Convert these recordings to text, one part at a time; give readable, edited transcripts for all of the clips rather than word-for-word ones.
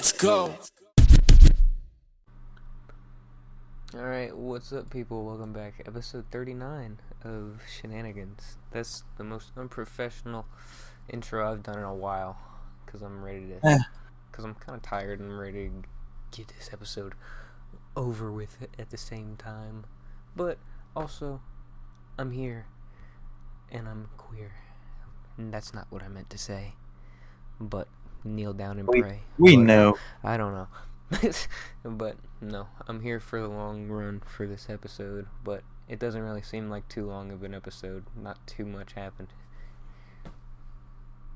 Let's go. Alright, what's up, people? Welcome back. Episode 39 of Shenanigans. That's the most unprofessional intro I've done in a while. Because I'm ready to. Because I'm kind of tired and I'm ready to get this episode over with at the same time. But also, I'm here. And I'm queer. And that's not what I meant to say. But kneel down and pray. We know. I don't know. But no, I'm here for the long run for this episode, but it doesn't really seem like too long of an episode. Not too much happened.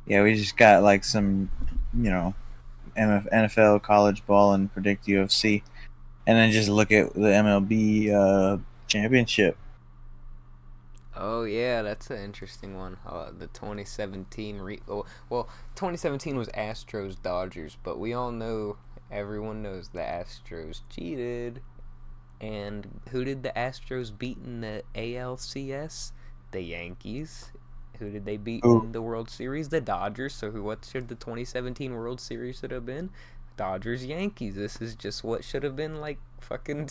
Yeah, we just got like some, NFL, college ball, and predict UFC, and then just look at the MLB championship. Oh yeah, that's an interesting one. The 2017 well, 2017 was Astros Dodgers, but we all know, everyone knows the Astros cheated. And who did the Astros beat in the ALCS? The Yankees. Who did they beat in the World Series? The Dodgers. So what should the 2017 World Series should have been? Dodgers Yankees. This is just what should have been like fucking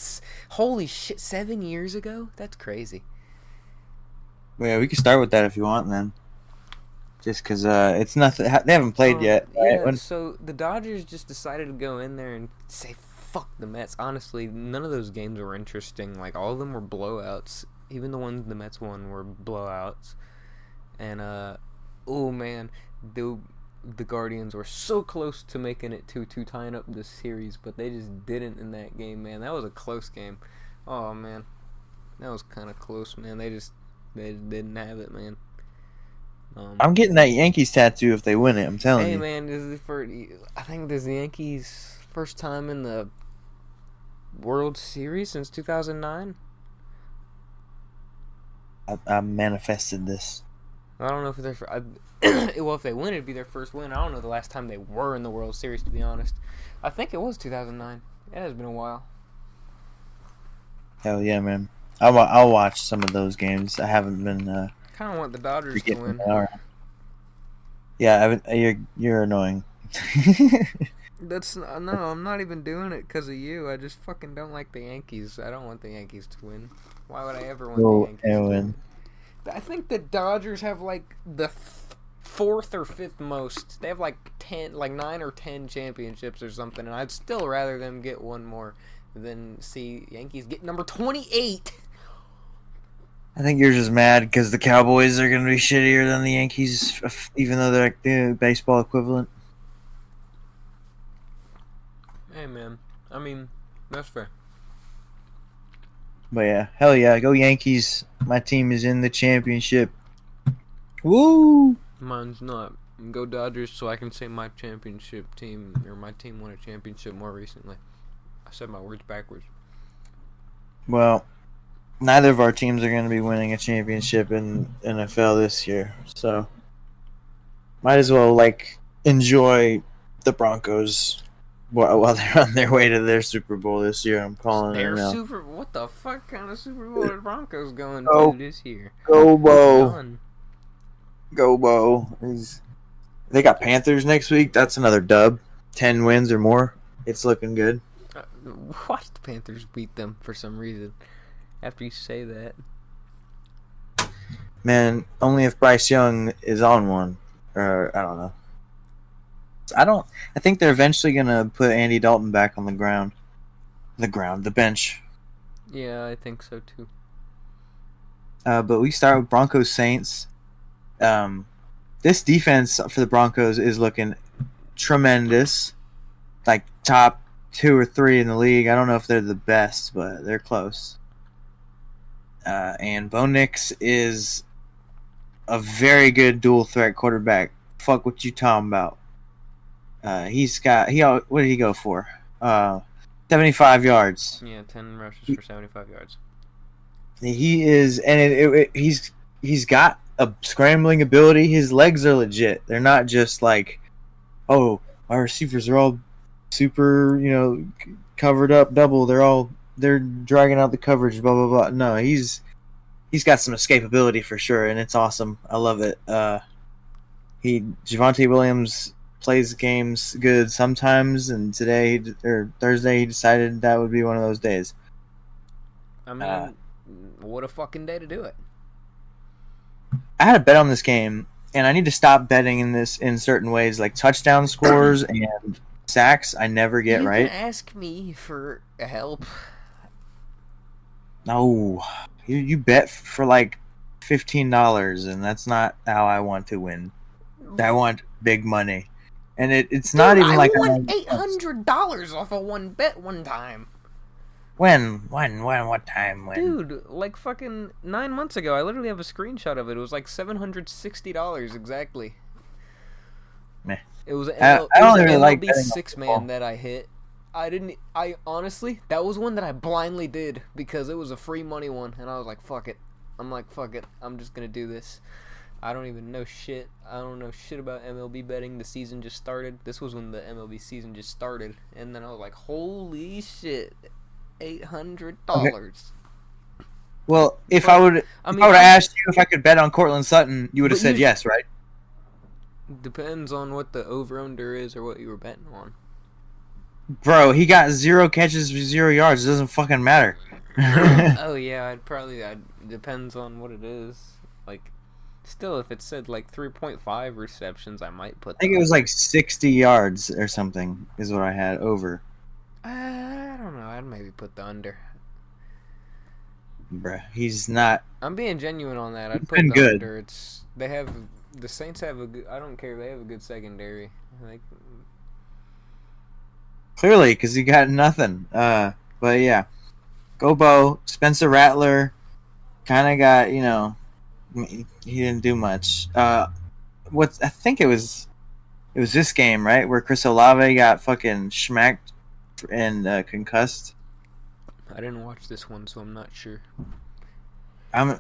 holy shit, 7 years ago? That's crazy. Well, yeah, we can start with that if you want, then. Just because it's nothing. They haven't played yet. Yeah, right? So the Dodgers just decided to go in there and say, fuck the Mets. Honestly, none of those games were interesting. Like, all of them were blowouts. Even the ones the Mets won were blowouts. And, oh man, the Guardians were so close to making it 2-2, tying up this series, but they just didn't in that game, man. That was a close game. Oh, man. That was kind of close, man. They didn't have it, man. I'm getting that Yankees tattoo if they win it. I'm telling you. Hey, man, I think this is the Yankees' first time in the World Series since 2009. I manifested this. I don't know if they're. Well, if they win, it'd be their first win. I don't know the last time they were in the World Series, to be honest. I think it was 2009. It has been a while. Hell yeah, man. I'll watch some of those games. I haven't been. Kind of want the Dodgers to win. Yeah, you're annoying. I'm not even doing it because of you. I just fucking don't like the Yankees. I don't want the Yankees to win. Why would I ever want the Yankees to win? I think the Dodgers have like the fourth or fifth most. They have like 9 or 10 championships or something, and I'd still rather them get one more than see Yankees get number 28. I think you're just mad because the Cowboys are going to be shittier than the Yankees, even though they're like the baseball equivalent. Hey, man. I mean, that's fair. But yeah, hell yeah, go Yankees. My team is in the championship. Woo! Mine's not. Go Dodgers so I can say my championship team, or my team won a championship more recently. I said my words backwards. Well, neither of our teams are going to be winning a championship in NFL this year, so might as well enjoy the Broncos while they're on their way to their Super Bowl this year. I'm calling it now. What the fuck kind of Super Bowl are the Broncos going to this year? Go Bo! Go Bo! They got Panthers next week. That's another dub. 10 wins or more. It's looking good. Watch the Panthers beat them for some reason. After you say that, man, only if Bryce Young is on one, or I don't know. I think they're eventually gonna put Andy Dalton back on the bench. Yeah, I think so too. But we start with Broncos Saints. This defense for the Broncos is looking tremendous, like top 2 or 3 in the league. I don't know if they're the best, but they're close. And Bo Nix is a very good dual threat quarterback. Fuck what you talking about. What did he go for? 75 yards. Yeah, 10 rushes for 75 yards. He is, and he's got a scrambling ability. His legs are legit. They're not just like, oh, our receivers are all super, covered up double. They're dragging out the coverage, blah blah blah. No, he's got some escapability for sure, and it's awesome. I love it. Javonte Williams plays games good sometimes, and today or Thursday he decided that would be one of those days. I mean, what a fucking day to do it. I had a bet on this game, and I need to stop betting in this in certain ways, like touchdown scores and sacks. I never get You right. can ask me for help. No, you bet for like $15, and that's not how I want to win. I want big money, and it's Dude, not even I like won $800 off of one bet one time. when, what time, when? Dude, like fucking 9 months ago. I literally have a screenshot of it. It was like $760 exactly. Meh. It was I don't really like MLB betting on six football. man that I hit. I honestly, that was one that I blindly did because it was a free money one, and I was like, fuck it. I'm like, fuck it. I'm just gonna do this. I don't even know shit. I don't know shit about MLB betting. The season just started. This was when the MLB season just started, and then I was like, holy shit, $800. Well, if But, I would, I if mean, I would have asked you if I could bet on Cortland Sutton, you would have But said you- yes, right? Depends on what the over/under is or what you were betting on. Bro, he got 0 catches for 0 yards. It doesn't fucking matter. Oh yeah, I'd depends on what it is. Like, still, if it said like 3.5 receptions, I might put. I think it was like 60 yards or something is what I had over. I don't know. I'd maybe put the under. Bruh, he's not. I'm being genuine on that. I'd It's put been the good. under. The Saints have a good. I don't care. They have a good secondary. Like, Clearly, because he got nothing. But yeah. Go Bo. Spencer Rattler kind of got, he didn't do much. I think it was this game, right? Where Chris Olave got fucking schmacked and concussed. I didn't watch this one, so I'm not sure. I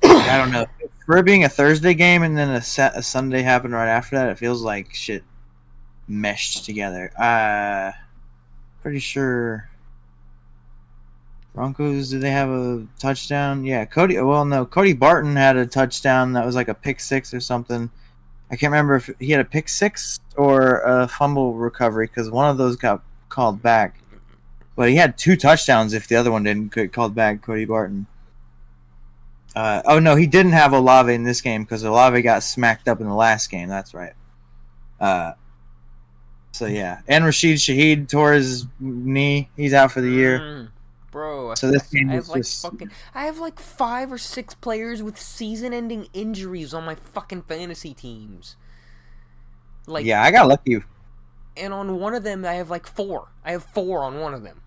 don't know. For it being a Thursday game and then a Sunday happened right after that, it feels like shit meshed together. Pretty sure Broncos, did they have a touchdown? Yeah, Cody Barton had a touchdown that was like a pick six or something. I can't remember if he had a pick six or a fumble recovery because one of those got called back. But he had 2 touchdowns if the other one didn't get called back, Cody Barton. No, he didn't have Olave in this game because Olave got smacked up in the last game. That's right. So yeah, and Rashid Shaheed tore his knee. He's out for the year. Bro, So this game I is have like just I have like 5 or 6 players with season-ending injuries on my fucking fantasy teams. Like, yeah, I got lucky. and on one of them I have like 4. I have 4 on one of them.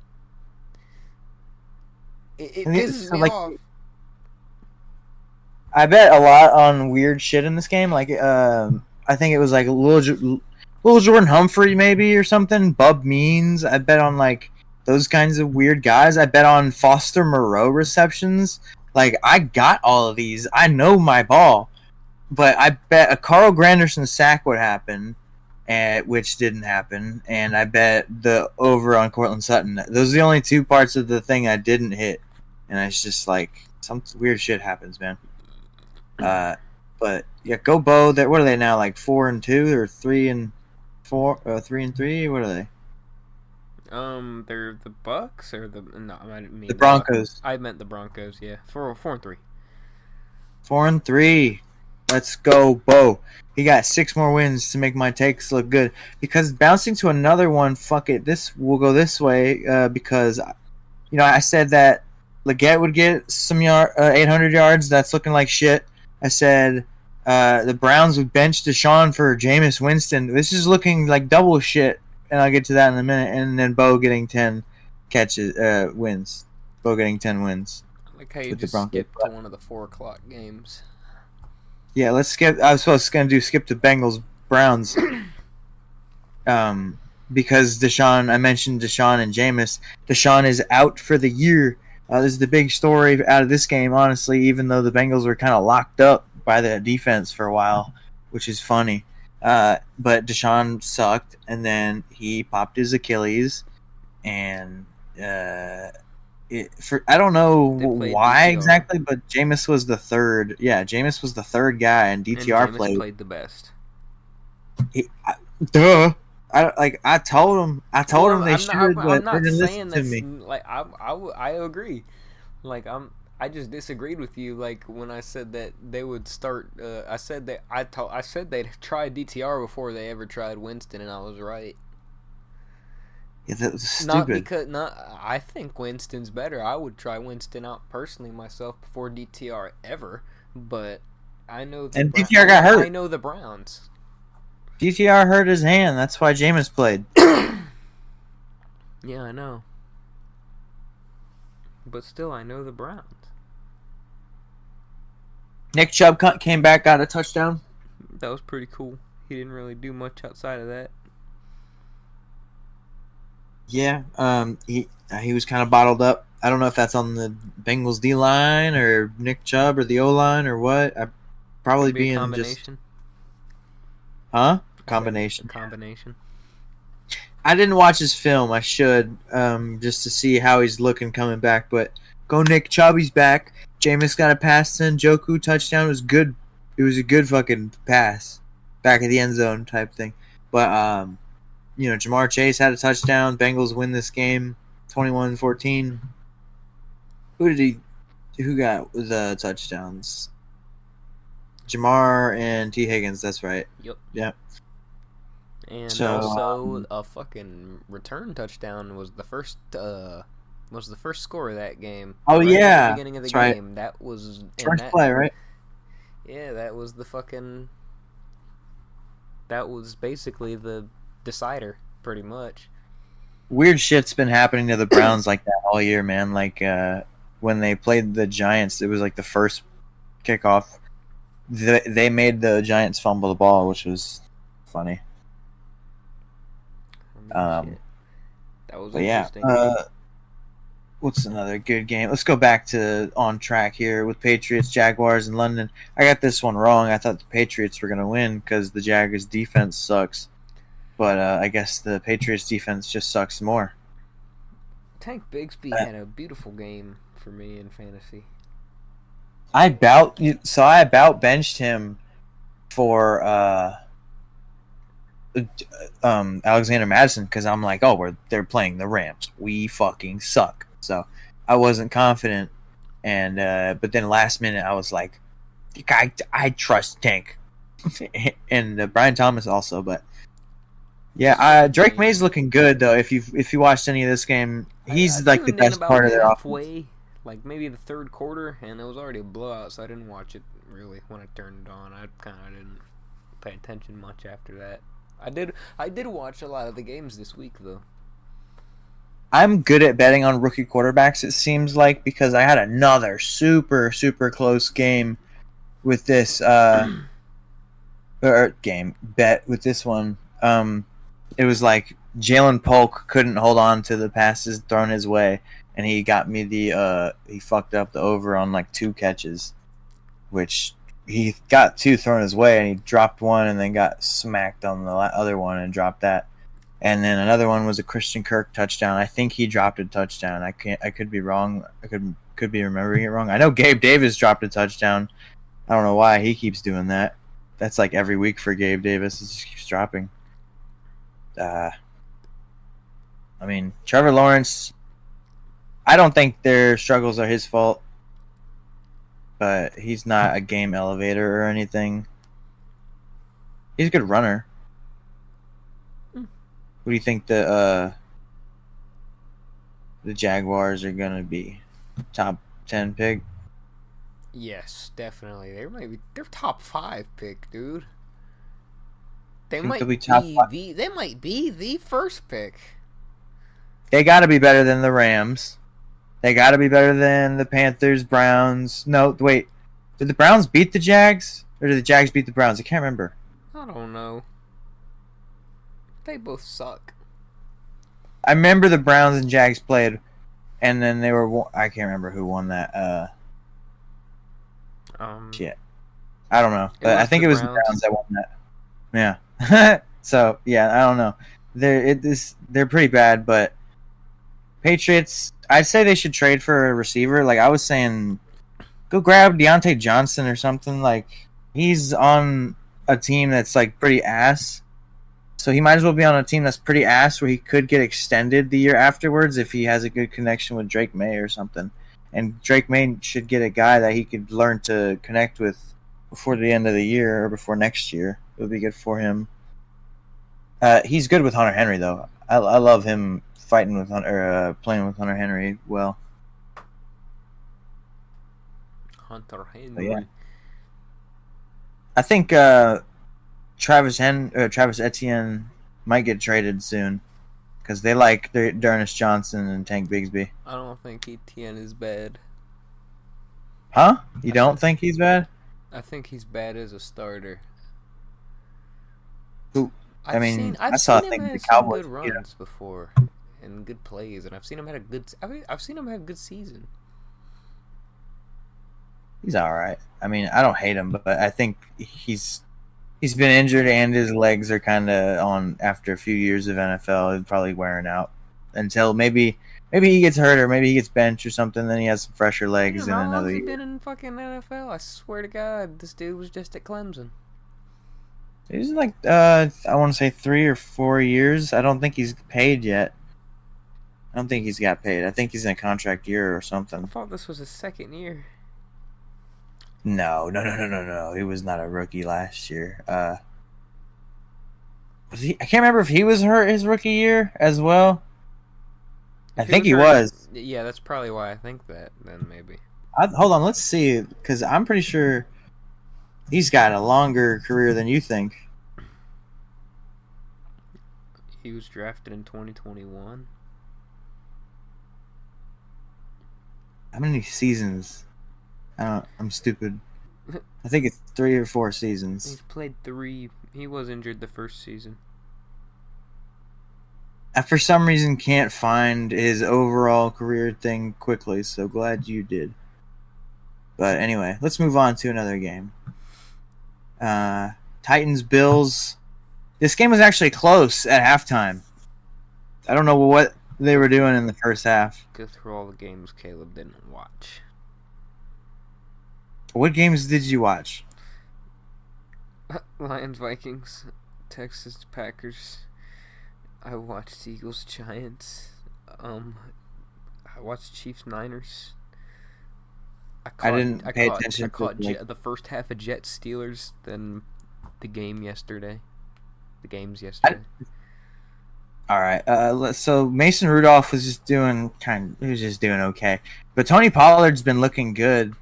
It pisses me off. I bet a lot on weird shit in this game. Like, I think it was like Lil Jordan Humphrey maybe or something. Bub Means. I bet on like those kinds of weird guys. I bet on Foster Moreau receptions. Like, I got all of these. I know my ball, but I bet a Carl Granderson sack would happen, which didn't happen. And I bet the over on Cortland Sutton. Those are the only 2 parts of the thing I didn't hit. And it's just like some weird shit happens, man. But yeah, go Bo. What are they now? Like 4-2 or 3-4? 3-3? What are they? They're the Bucks or no? I mean The Broncos. I meant the Broncos. Yeah, 4-3. 4-3. Let's go, Bo. He got 6 more wins to make my takes look good. Because bouncing to another one, fuck it. This will go this way. Because I said that Leggett would get some 800 yards. That's looking like shit. I said the Browns would bench Deshaun for Jameis Winston. This is looking like double shit, and I'll get to that in a minute. And then Bo getting 10 wins. Bo getting 10 wins. I like how you just skipped to one of the 4 o'clock games. Yeah, let's skip. I was going to skip to Bengals Browns. Because Deshaun, I mentioned Deshaun and Jameis. Deshaun is out for the year. This is the big story out of this game, honestly, even though the Bengals were kind of locked up by the defense for a while, which is funny. But Deshaun sucked, and then he popped his Achilles, and I don't know why exactly, but Jameis was the third. Yeah, Jameis was the third guy, and DTR played the best. Duh. I told him. I told Well, him they I'm not. I'm, should, I'm but they not didn't listen saying to that's me. like I agree. Like I just disagreed with you. Like when I said that they would start. I said that I said they'd try DTR before they ever tried Winston, and I was right. Yeah, that was Not stupid. because not. I think Winston's better. I would try Winston out personally myself before DTR ever. But I know the And DTR got I hurt. know the Browns. DTR hurt his hand. That's why Jameis played. Yeah, I know. But still, I know the Browns. Nick Chubb came back, got a touchdown. That was pretty cool. He didn't really do much outside of that. Yeah, he was kind of bottled up. I don't know if that's on the Bengals D line or Nick Chubb or the O line or what. I probably Could be a being just combination. I said a combination. combination. I didn't watch his film. I should just to see how he's looking coming back. But go Nick Chubb, he's back. Jameis got a pass to Njoku touchdown. It was good. It was a good fucking pass, back of the end zone type thing. But Jamar Chase had a touchdown. Bengals win this game 21-14. Who got the touchdowns? Jamar and T. Higgins, that's right. Yep. Yeah. And So also a fucking return touchdown was the first score of that game. oh right yeah. At the beginning of the That's game. right. That was First play, right? Yeah, that was the fucking that was basically the decider, pretty much. Weird shit's been happening to the Browns like that all year, man. Like when they played the Giants, it was like the first kickoff. They made the Giants fumble the ball, which was funny. Shit. That was But yeah, interesting. what's another good game? Let's go back to on track here with Patriots, Jaguars in London. I got this one wrong. I thought the Patriots were going to win because the Jaguars defense sucks. But I guess the Patriots defense just sucks more. Tank Bigsby had a beautiful game for me in fantasy. I about benched him for Alexander Madison because I'm like, oh, they're playing the Rams. We fucking suck. So I wasn't confident, and but then last minute I was like, I trust Tank, and Brian Thomas also. But yeah, Drake May's looking good though. If you watched any of this game, he's I like the tuned in best about part of their offense. halfway, like maybe the third quarter, and it was already a blowout, so I didn't watch it really when I turned it on. I kind of didn't pay attention much after that. I did watch a lot of the games this week though. I'm good at betting on rookie quarterbacks, it seems like, because I had another super, super close game with this game bet with this one. It was like Jalen Polk couldn't hold on to the passes thrown his way, and he got me he fucked up the over on like 2 catches, which he got 2 thrown his way, and he dropped one and then got smacked on the other one and dropped that. And then another one was a Christian Kirk touchdown. I think he dropped a touchdown. I could be wrong. I could be remembering it wrong. I know Gabe Davis dropped a touchdown. I don't know why he keeps doing that. That's like every week for Gabe Davis. He just keeps dropping. I mean, Trevor Lawrence, I don't think their struggles are his fault, but he's not a game elevator or anything. He's a good runner. What do you think the Jaguars are gonna be? Top 10 pick? Yes, definitely. They're top 5 pick, dude. They Think might they'll be top be 5? they might be the first pick. They got to be better than the Rams. They got to be better than the Panthers, Browns. No, wait. Did the Browns beat the Jags? Or did the Jags beat the Browns? I can't remember. I don't know. They both suck. I remember the Browns and Jags played, and then they were... I can't remember who won that. Shit. I don't know. But I think it was the Browns that won that. Yeah. So, yeah, I don't know. They're pretty bad, but Patriots, I'd say they should trade for a receiver. Like, I was saying, go grab Deontay Johnson or something. Like, he's on a team that's, like, pretty ass. So he might as well be on a team that's pretty ass, where he could get extended the year afterwards if he has a good connection with Drake May or something. And Drake May should get a guy that he could learn to connect with before the end of the year or before next year. It would be good for him. He's good with Hunter Henry, though. I love him fighting with playing with Hunter Henry well. Hunter Henry. So, yeah. I think Travis Etienne might get traded soon because they like D'Ernest Johnson and Tank Bigsby. I don't think Etienne is bad. Huh? You don't think he's bad? I think he's bad as a starter. Who? I've seen him have some good runs before and good plays, and I've seen him have a good season. He's all right. I mean, I don't hate him, but I think he's been injured and his legs are kind of on after a few years of NFL. He's probably wearing out until maybe he gets hurt or maybe he gets benched or something. Then he has some fresher legs in another year. How long has he been in fucking NFL? I swear to God, this dude was just at Clemson. He's like I want to say 3 or 4 years. I don't think he's paid yet. I don't think he's got paid. I think he's in a contract year or something. I thought this was his second year. No. He was not a rookie last year. Was he? I can't remember if he was hurt his rookie year as well. I think he was. Yeah, that's probably why I think that. Then maybe. Hold on, let's see, because I'm pretty sure he's got a longer career than you think. He was drafted in 2021. How many seasons? I'm stupid. I think it's 3 or 4 seasons. He's played 3. He was injured the first season. I, for some reason, can't find his overall career thing quickly, so glad you did. But anyway, let's move on to another game. Titans-Bills. This game was actually close at halftime. I don't know what they were doing in the first half. Go through all the games Caleb didn't watch. What games did you watch? Lions, Vikings, Texas, Packers. I watched Eagles, Giants. I watched Chiefs, Niners. I didn't pay attention. I caught the first half of Jets, Steelers, then the game yesterday. The games yesterday. All right. So Mason Rudolph was just doing okay, but Tony Pollard's been looking good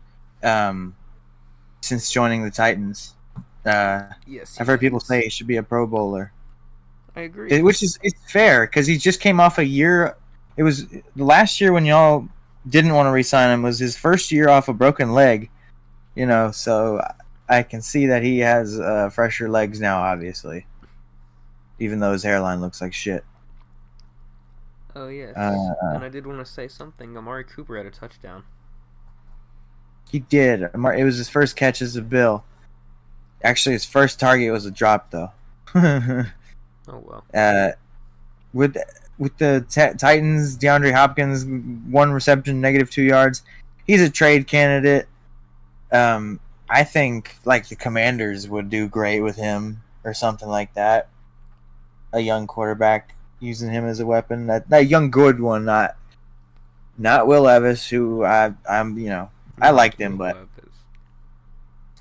since joining the Titans. Yes, I've heard people say he should be a Pro Bowler. I agree. Which is fair because he just came off a year. It was the last year when y'all didn't want to re-sign him was his first year off a broken leg. So I can see that he has fresher legs now, obviously. Even though his hairline looks like shit. Oh, yes. And I did want to say something. Amari Cooper had a touchdown. He did. It was his first catch as a Bill. Actually, his first target was a drop, though. Oh, well. With the Titans, DeAndre Hopkins, 1 reception, -2 yards. He's a trade candidate. I think like the Commanders would do great with him or something like that. A young quarterback using him as a weapon. That young good one, not Will Levis, who I liked him, but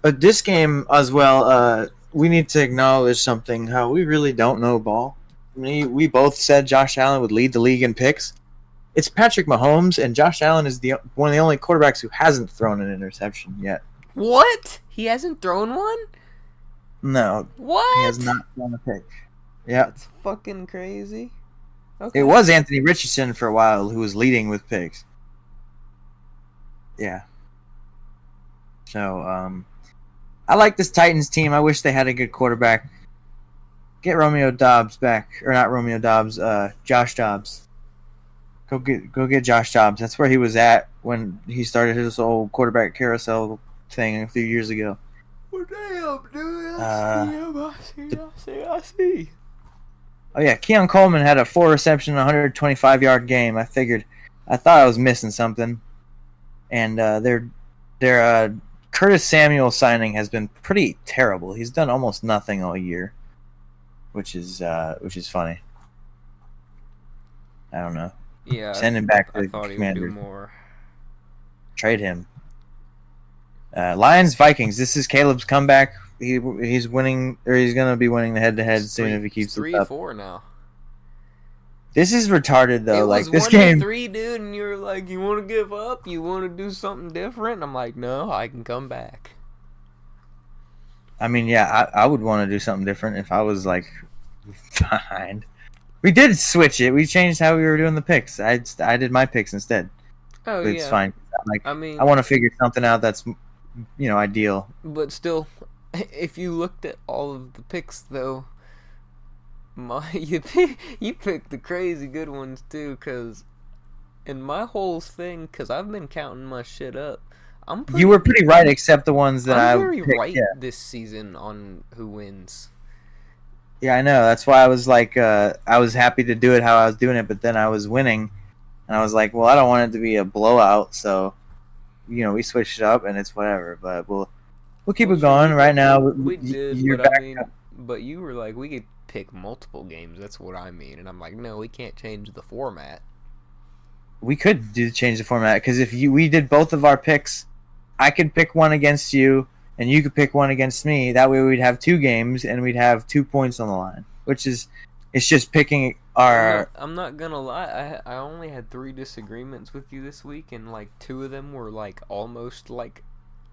this game as well. We need to acknowledge something. How we really don't know ball. I mean, we both said Josh Allen would lead the league in picks. It's Patrick Mahomes, and Josh Allen is one of the only quarterbacks who hasn't thrown an interception yet. What? He hasn't thrown one? No. What? He has not thrown a pick. Yeah. That's fucking crazy. Okay. It was Anthony Richardson for a while who was leading with picks. Yeah. So, I like this Titans team. I wish they had a good quarterback. Get Romeo Dobbs back. Or not Romeo Dobbs, Josh Dobbs. Go get Josh Dobbs. That's where he was at when he started his old quarterback carousel thing a few years ago. Well, damn, dude. I see. Oh, yeah. Keon Coleman had a 4-reception, 125-yard game. I thought I was missing something. And their Curtis Samuel signing has been pretty terrible. He's done almost nothing all year. which is funny. I don't know. Yeah, Send him back I to the thought he would do Commanders. more. Trade him. Lions Vikings. This is Caleb's comeback. He's winning, or he's gonna be winning the head-to-head soon if he keeps this up. 3-4 now. This is retarded though. It Like was this 1-3, dude, and you're like, you want to give up? You want to do something different? I'm like, no, I can come back. I mean, yeah, I would want to do something different if I was like behind. We did switch it. We changed how we were doing the picks. I did my picks instead. Oh, But it's yeah. fine. Like I mean, I want to figure something out that's ideal. but still, if you looked at all of the picks, though, you picked the crazy good ones, too, because in my whole thing, because I've been counting my shit up, You were pretty right, except the ones that I'm I very picked, right yeah. this season on who wins. Yeah, I know. That's why I was like, I was happy to do it how I was doing it, but then I was winning, and I was like, well, I don't want it to be a blowout, so we switched it up, and it's whatever. But we'll keep it going. Right now, We did, you're but I back mean, up. but you were like, we could pick multiple games. That's what I mean, and I'm like, no, we can't change the format. We could change the format because if we did both of our picks, I could pick one against you, and you could pick one against me. That way, we'd have 2 games, and we'd have 2 points on the line. It's just picking our. I'm not gonna lie. I only had 3 disagreements with you this week, and like 2 of them were like almost like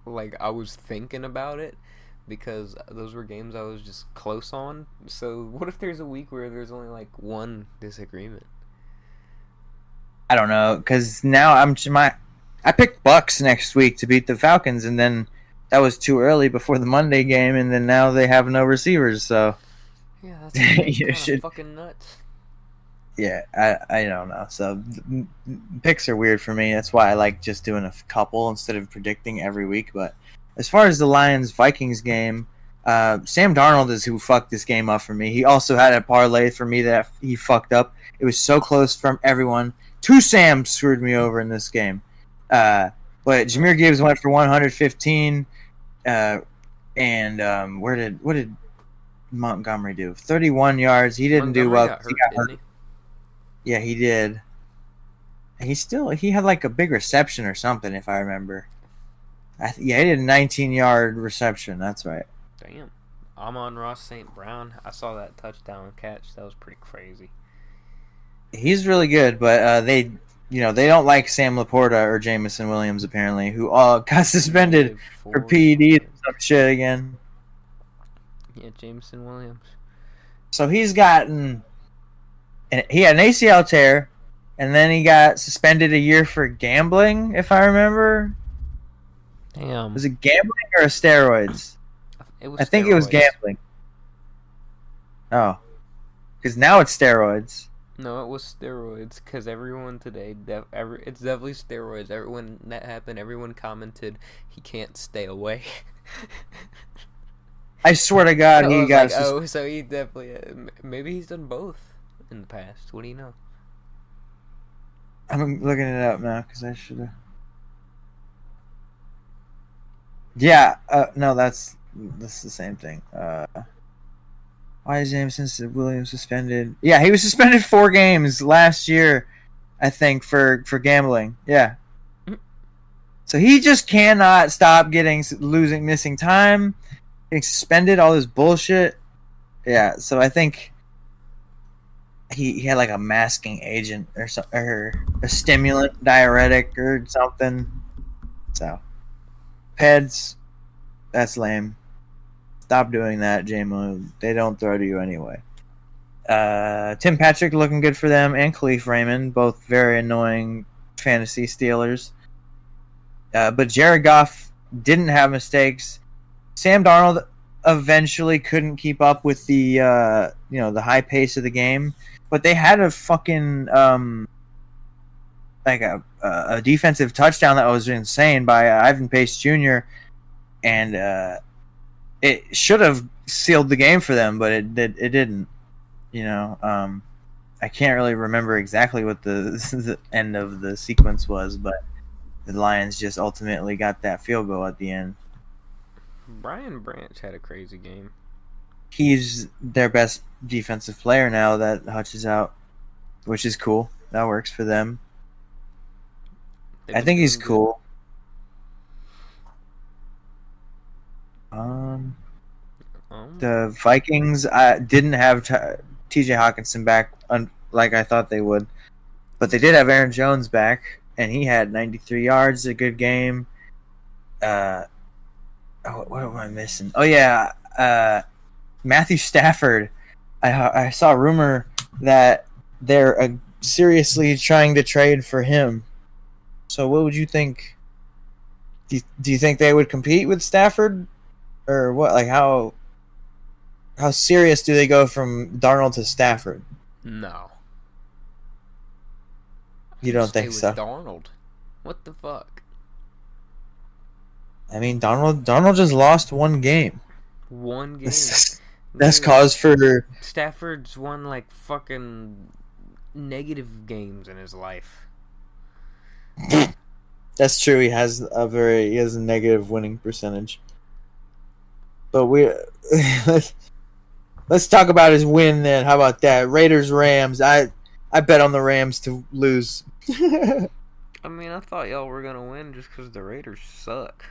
I was thinking about it because those were games I was just close on. So what if there's a week where there's only like 1 disagreement? I don't know because now I picked Bucks next week to beat the Falcons, and then that was too early before the Monday game, and then now they have no receivers. So Yeah, that's kind of fucking nuts. yeah, I don't know. So picks are weird for me. That's why I like just doing a couple instead of predicting every week. But as far as the Lions Vikings game, Sam Darnold is who fucked this game up for me. He also had a parlay for me that he fucked up. It was so close from everyone. 2 Sams screwed me over in this game. But Jahmyr Gibbs went for 115. And what did Montgomery do? 31 yards. He didn't do well. Got hurt, didn't he? Yeah, he did. He had like a big reception or something, if I remember. Yeah, he did a 19-yard reception. That's right. Damn. Amon-Ra St. Brown. I saw that touchdown catch. That was pretty crazy. He's really good, but they don't like Sam Laporta or Jamison Williams apparently, who all got suspended for PEDs and some shit again. Yeah, Jamison Williams. So he had an ACL tear, and then he got suspended a year for gambling, if I remember. Damn. Was it gambling or steroids? I think steroids. It was gambling. Oh. Because now it's steroids. No, it was steroids, because everyone today, it's definitely steroids. When that happened, everyone commented, he can't stay away. I swear to God, So I he was got like, so he definitely, maybe he's done both in the past. What do you know? I'm looking it up now, because I should have... Yeah, no, that's the same thing. Why is Jameson Williams suspended? Yeah, he was suspended 4 games last year, I think, for gambling. Yeah. So he just cannot stop missing time, getting suspended, all this bullshit. Yeah, so I think he had like a masking agent or a stimulant, diuretic or something. So, Peds, that's lame. Stop doing that, J-Mo. They don't throw to you anyway. Tim Patrick looking good for them, and Khalif Raymond, both very annoying fantasy stealers. But Jared Goff didn't have mistakes. Sam Darnold eventually couldn't keep up with the the high pace of the game, but they had a fucking like a defensive touchdown that was insane by Ivan Pace Jr. and it should have sealed the game for them, but it didn't. I can't really remember exactly what the end of the sequence was, but the Lions just ultimately got that field goal at the end. Brian Branch had a crazy game. he's their best defensive player now that Hutch is out, which is cool. That works for them. They've I been think he's doing good. cool. The Vikings didn't have T.J. Hawkinson back like I thought they would, but they did have Aaron Jones back, and he had 93 yards, a good game. What am I missing? Oh yeah, Matthew Stafford. I saw a rumor that they're seriously trying to trade for him. So what would you think? Do you think they would compete with Stafford, or what? Like how serious do they go from Darnold to Stafford? No. You I'd don't stay think with so? Darnold. What the fuck? I mean, Darnold just lost one game. One game. That's Dude, cause for. Stafford's won like fucking negative games in his life. That's true. He has a negative winning percentage. But let's talk about his win then. How about that? Raiders Rams. I bet on the Rams to lose. I mean, I thought y'all were gonna win just because the Raiders suck.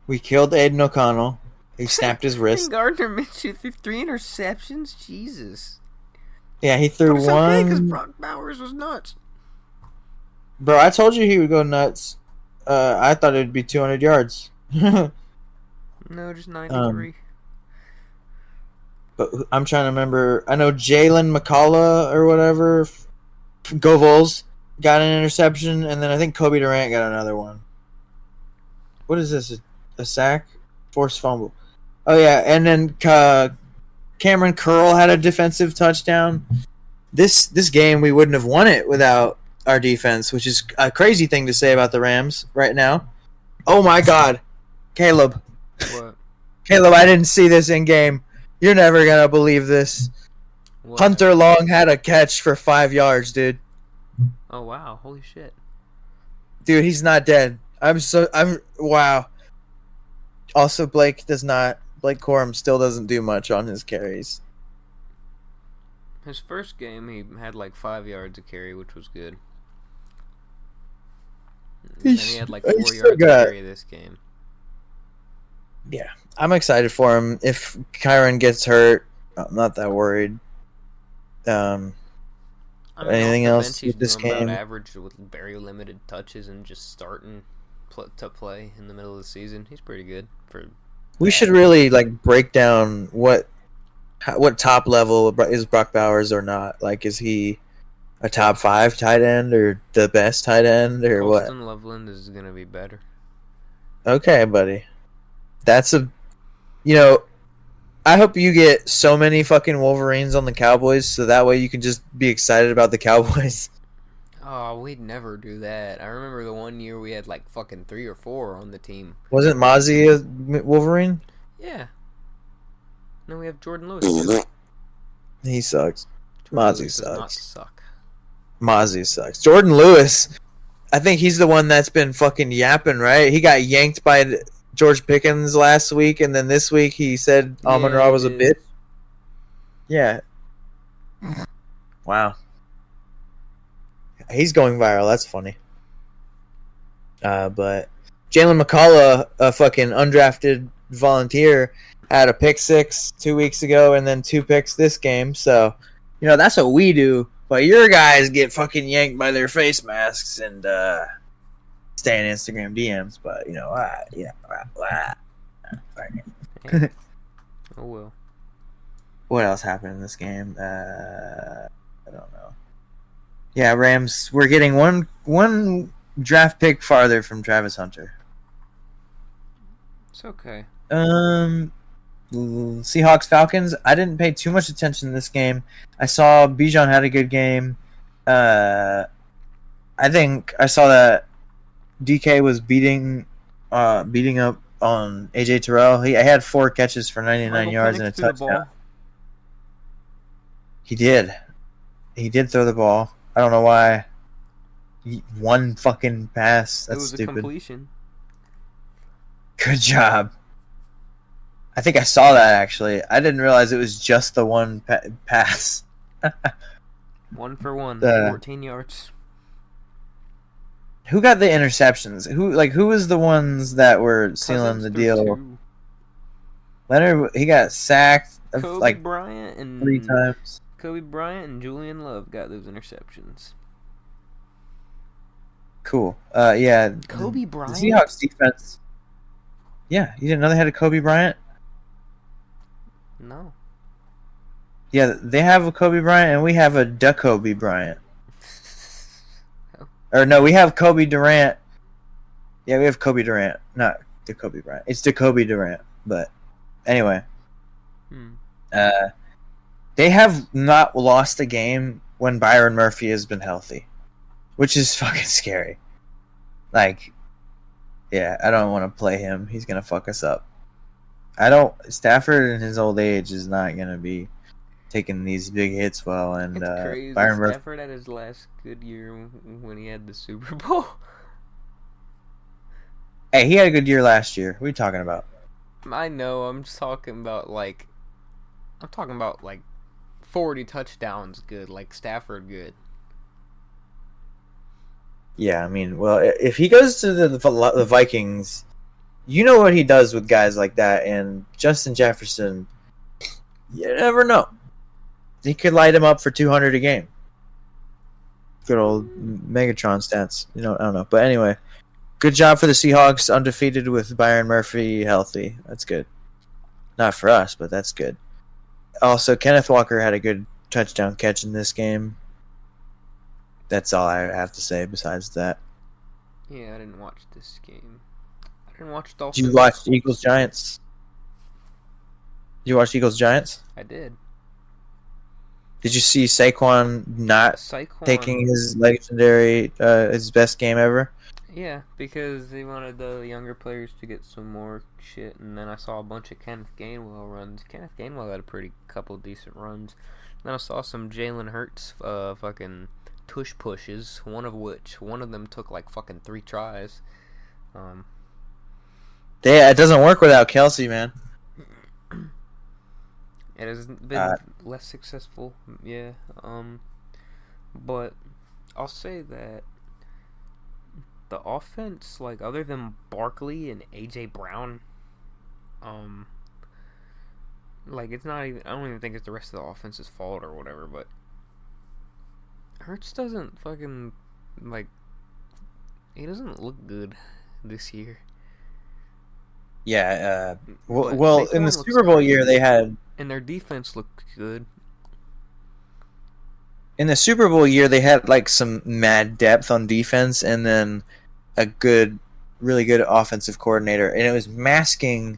We killed Aiden O'Connell. He snapped his wrist. And Gardner Minshew threw 3 interceptions. Jesus. Yeah, he threw But it's one. okay because Brock Bowers was nuts. Bro, I told you he would go nuts. I thought it'd be 200 yards. No, just 93. But I'm trying to remember. I know Jalen McCullough or whatever, Go Vols, got an interception, and then I think Kobe Durant got another one. What is this? A sack? Forced fumble. Oh, yeah. And then Cameron Curl had a defensive touchdown. This game, we wouldn't have won it without our defense, which is a crazy thing to say about the Rams right now. Oh, my God. Caleb. What? Caleb, I didn't see this in game. You're never going to believe this. What? Hunter Long had a catch for 5 yards, dude. Oh, wow. Holy shit. Dude, he's not dead. Wow. Also, Blake Corum still doesn't do much on his carries. His first game, he had like 5 yards of carry, which was good. And then he had like 4 yards of carry this game. Yeah, I'm excited for him. If Kyron gets hurt, I'm not that worried. Anything else with this game? About average with very limited touches and just starting to play in the middle of the season. He's pretty good for. We should really break down what top level is Brock Bowers or not. Like, is he a top 5 tight end or the best tight end or what? Colston Loveland is gonna be better. Okay, buddy. That's I hope you get so many fucking Wolverines on the Cowboys so that way you can just be excited about the Cowboys. Oh, we'd never do that. I remember the one year we had like fucking 3 or 4 on the team. Wasn't Mozzie a Wolverine? Yeah. No, we have Jordan Lewis too. He sucks. Mozzie sucks. Does not suck. Mozzie sucks. Jordan Lewis, I think he's the one that's been fucking yapping, right? He got yanked by George Pickens last week, and then this week he said Amon-Ra was a bitch. Yeah. Wow. He's going viral. That's funny. But Jalen McCullough, a fucking undrafted volunteer, had a pick 6 2 weeks ago and then 2 picks this game. So, that's what we do. But your guys get fucking yanked by their face masks and stay in Instagram DMs. But, Oh, well. What else happened in this game? I don't know. Yeah, Rams. We're getting one draft pick farther from Travis Hunter. It's okay. Seahawks Falcons. I didn't pay too much attention to this game. I saw Bijan had a good game. I think I saw that DK was beating up on AJ Terrell. He had 4 catches for 99 yards and a touchdown. He did. He did throw the ball. I don't know why. One fucking pass. That's stupid. It was a completion. Good job. I think I saw that actually. I didn't realize it was just the one pass. 1 for 1, The 14 yards. who got the interceptions? Who was the ones that were sealing Cousins the threw deal? 2. Leonard, he got sacked Kobe like Bryant 3 and times. Julian Love got those interceptions. Cool. Yeah. Kobe The Bryant? Seahawks defense. Yeah, you didn't know they had a Kobe Bryant? No. Yeah, they have a Kobe Bryant, and we have a Da Kobe Bryant. Or no, we have Kobe Durant. Yeah, we have Kobe Durant, not the Kobe Bryant. It's the Kobe Durant. But anyway, uh, they have not lost a game when Byron Murphy has been healthy, which is fucking scary. Like, yeah, I don't want to play him. He's gonna fuck us up. Stafford in his old age is not gonna be taking these big hits well, and It's crazy. Byron Murphy. Stafford had his last good year when he had the Super Bowl. Hey, he had a good year last year. What are you talking about? I know. I'm talking about like 40 touchdowns good, like Stafford good. Yeah, I mean, well, if he goes to the Vikings, you know what he does with guys like that, and Justin Jefferson, you never know. He could light him up for 200 a game. Good old Megatron stats. You know, I don't know. But anyway, good job for the Seahawks, undefeated with Byron Murphy healthy. That's good. Not for us, but that's good. Also, Kenneth Walker had a good touchdown catch in this game. That's all I have to say besides that. Yeah, I didn't watch this game. I didn't watch Dolphins. Did you watch Eagles Giants? Did you watch Eagles Giants? I did. Did you see Saquon not taking his legendary, his best game ever? Yeah, because they wanted the younger players to get some more shit, and then I saw a bunch of Kenneth Gainwell runs. Kenneth Gainwell had a pretty couple decent runs. Then I saw some Jalen Hurts fucking tush pushes, one of them took like fucking 3 tries. Yeah, it doesn't work without Kelsey, man. It has been less successful, yeah. But I'll say that the offense, like other than Barkley and AJ Brown, like it's not even. I don't even think it's the rest of the offense's fault or whatever. But Hurts doesn't fucking like. He doesn't look good this year. Yeah. Well, in the Super Bowl year, they had. And their defense looked good. In the Super Bowl year, they had like some mad depth on defense, and then a really good offensive coordinator, and it was masking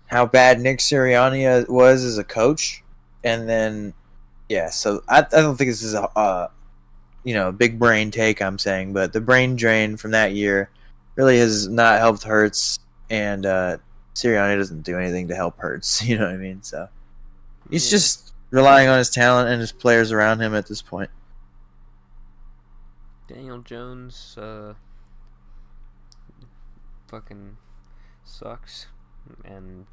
how bad Nick Sirianni was as a coach. And then, yeah, so I don't think this is a big brain take I'm saying, but the brain drain from that year really has not helped Hurts, and Sirianni doesn't do anything to help Hurts. You know what I mean? So he's just relying on his talent and his players around him at this point. Daniel Jones fucking sucks, and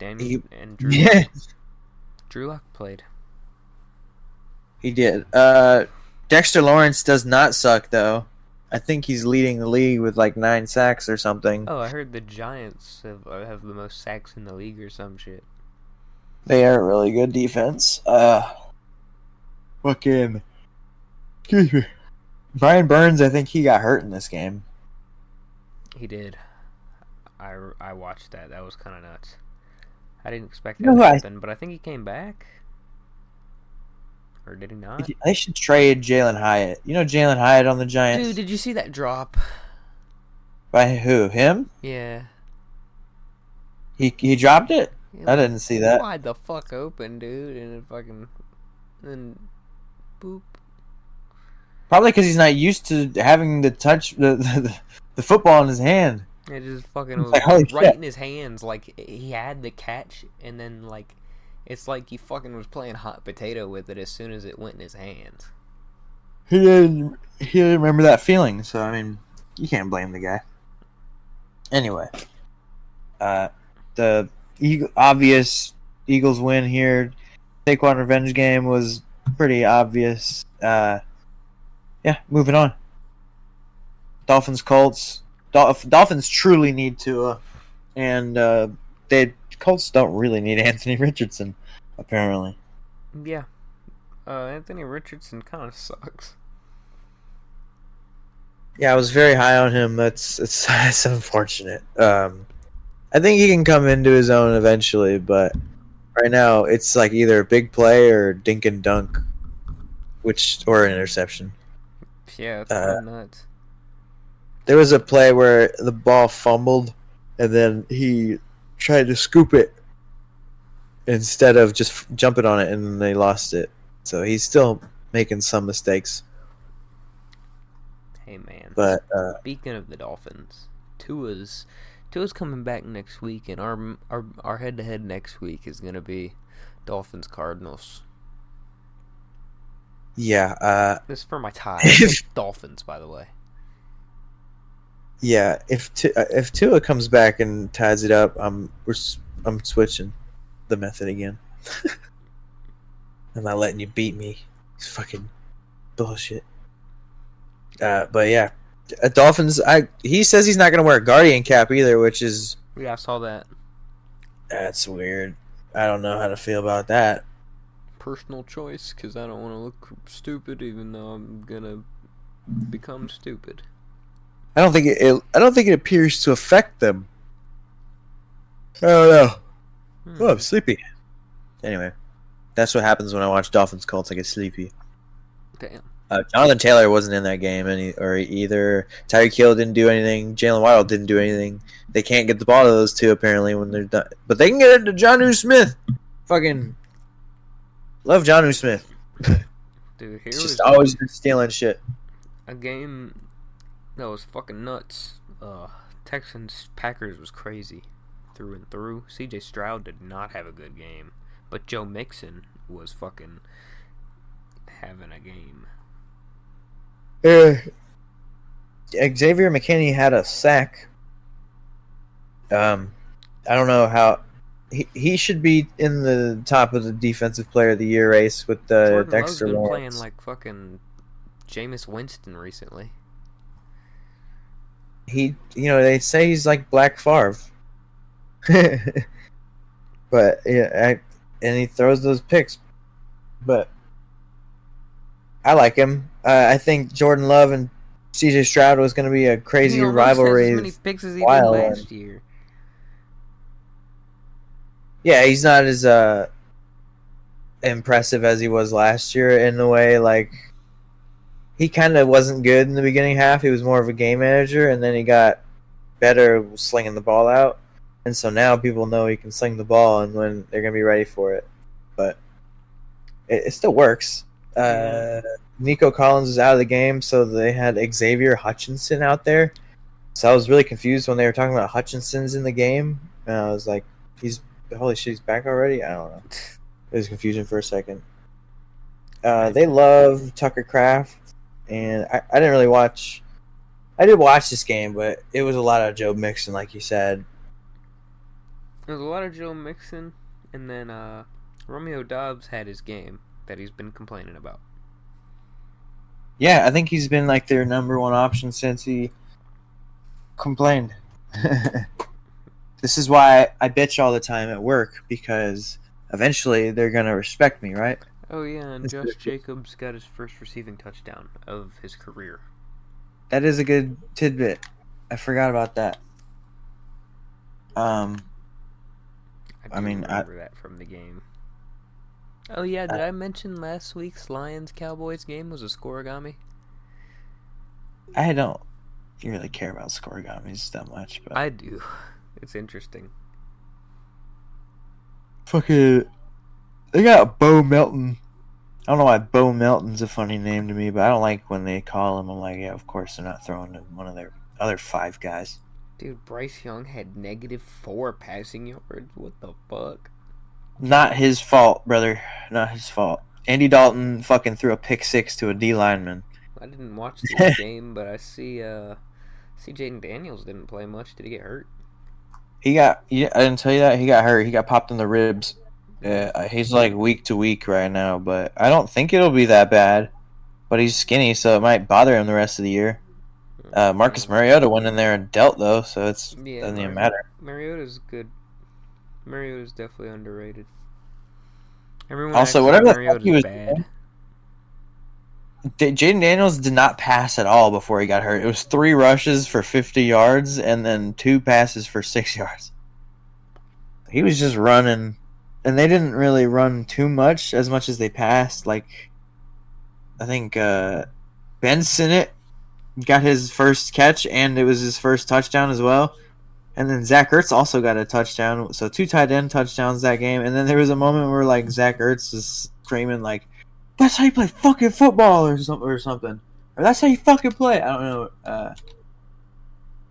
Drew Lock played. He did. Dexter Lawrence does not suck though. I think he's leading the league with like 9 sacks or something. Oh, I heard the Giants have the most sacks in the league or some shit. They are a really good defense. Excuse me. Brian Burns, I think he got hurt in this game. He did. I watched that. That was kind of nuts. I didn't expect that to happen, but I think he came back. Or did he not? They should trade Jalen Hyatt. You know Jalen Hyatt on the Giants? Dude, did you see that drop? By who? Him? Yeah. He dropped it? Yeah, I didn't see that. Wide the fuck open, dude, and it fucking... Then... Boop. Probably because he's not used to having to touch the football in his hand. It just fucking was like, right in his hands. Like, he had the catch, and then, like... It's like he fucking was playing hot potato with it as soon as it went in his hands. He didn't remember that feeling, so, I mean, you can't blame the guy. Anyway. The Obvious Eagles win here. Saquon revenge game was pretty obvious. Yeah, moving on. Dolphins Colts. Dolphins truly need Tua, and they Colts don't really need Anthony Richardson, apparently. Yeah, Anthony Richardson kind of sucks. Yeah, I was very high on him. That's unfortunate. I think he can come into his own eventually, but right now it's like either a big play or dink and dunk, or an interception. Yeah, it's kind Uh, of nuts. there was a play where the ball fumbled, and then he tried to scoop it instead of just jumping on it, and then they lost it. So he's still making some mistakes. Hey man, But speaking of the Dolphins, Tua's coming back next week, and our head to head next week is gonna be Dolphins Cardinals. yeah, This is for my tie. I picked Dolphins, by the way. yeah. If Tua comes back and ties it up, I'm switching the method again. I'm not letting you beat me. It's fucking bullshit. But yeah, Dolphins. He says he's not gonna wear a Guardian cap either, which is Yeah, I saw that. that's weird. I don't know how to feel about that. Personal choice, because I don't want to look stupid, even though I'm gonna become stupid. I don't think I don't think it appears to affect them. I don't know. Oh, I'm sleepy. Anyway, that's what happens when I watch Dolphins Colts. I get sleepy. Damn. Jonathan Taylor wasn't in that game, or either Tyreek Hill didn't do anything. Jalen Waddle didn't do anything. They can't get the ball to those two apparently when they're done, but they can get it to Jonnu Smith. Fucking love Jonnu Smith. Dude, here He's was just always been stealing shit. a game that was fucking nuts. Texans Packers was crazy through and through. CJ Stroud did not have a good game, but Joe Mixon was fucking having a game. Xavier McKinney had a sack. I don't know how he should be in the top of the defensive player of the year race with Jordan Dexter Love's been Lawrence. playing like fucking Jameis Winston recently. They say he's like Black Favre. But yeah, and he throws those picks. But I like him. I think Jordan Love and CJ Stroud was going to be a crazy He almost rivalry. has as many picks as he did Wild last year. Yeah, he's not as impressive as he was last year in the way like he kind of wasn't good in the beginning half. He was more of a game manager, and then he got better slinging the ball out. And so now people know he can sling the ball, and when they're going to be ready for it. But it still works. Nico Collins is out of the game, so they had Xavier Hutchinson out there. So I was really confused when they were talking about Hutchinson's in the game. And I was like, holy shit, he's back already? I don't know. It was confusion for a second. They love Tucker Kraft, and I didn't really watch. I did watch this game, but it was a lot of Joe Mixon, like you said. There was a lot of Joe Mixon, and then Romeo Doubs had his game that he's been complaining about. Yeah, I think he's been like their number one option since he complained. This is why I bitch all the time at work, because eventually they're going to respect me, right? Oh yeah, and Josh Jacobs got his first receiving touchdown of his career. That is a good tidbit. I forgot about that. I remember that from the game. Oh yeah, did I mention last week's Lions-Cowboys game was a scoregami? I don't really care about scorigamis that much, but I do. It's interesting. Fucking, they got Bo Melton. I don't know why Bo Melton's a funny name to me, but I don't like when they call him. I'm like, yeah, of course they're not throwing to one of their other five guys. Dude, Bryce Young had -4 passing yards. What the fuck? Not his fault, brother. Not his fault. Andy Dalton fucking threw a pick six to a D lineman. I didn't watch this game, but I see Jaden Daniels didn't play much. Did he get hurt? He got. Yeah, I didn't tell you that he got hurt. He got popped in the ribs. Mm, He's like week to week right now, but I don't think it'll be that bad. But he's skinny, so it might bother him the rest of the year. Marcus mm. Mariota went in there and dealt though, so it Yeah, doesn't even matter. Mariota's good. Mariota's definitely underrated. Everyone acts Also, like whatever the fuck he Mariota's was bad. doing, Jaden Daniels did not pass at all before he got hurt. It was 3 rushes for 50 yards and then 2 passes for 6 yards. He was just running, and they didn't really run too much as they passed. Like I think Ben Sinnott got his first catch, and it was his first touchdown as well. And then Zach Ertz also got a touchdown, so 2 tight end touchdowns that game. And then there was a moment where like Zach Ertz was screaming like, "That's how you play fucking football," or something, or "That's how you fucking play." I don't know,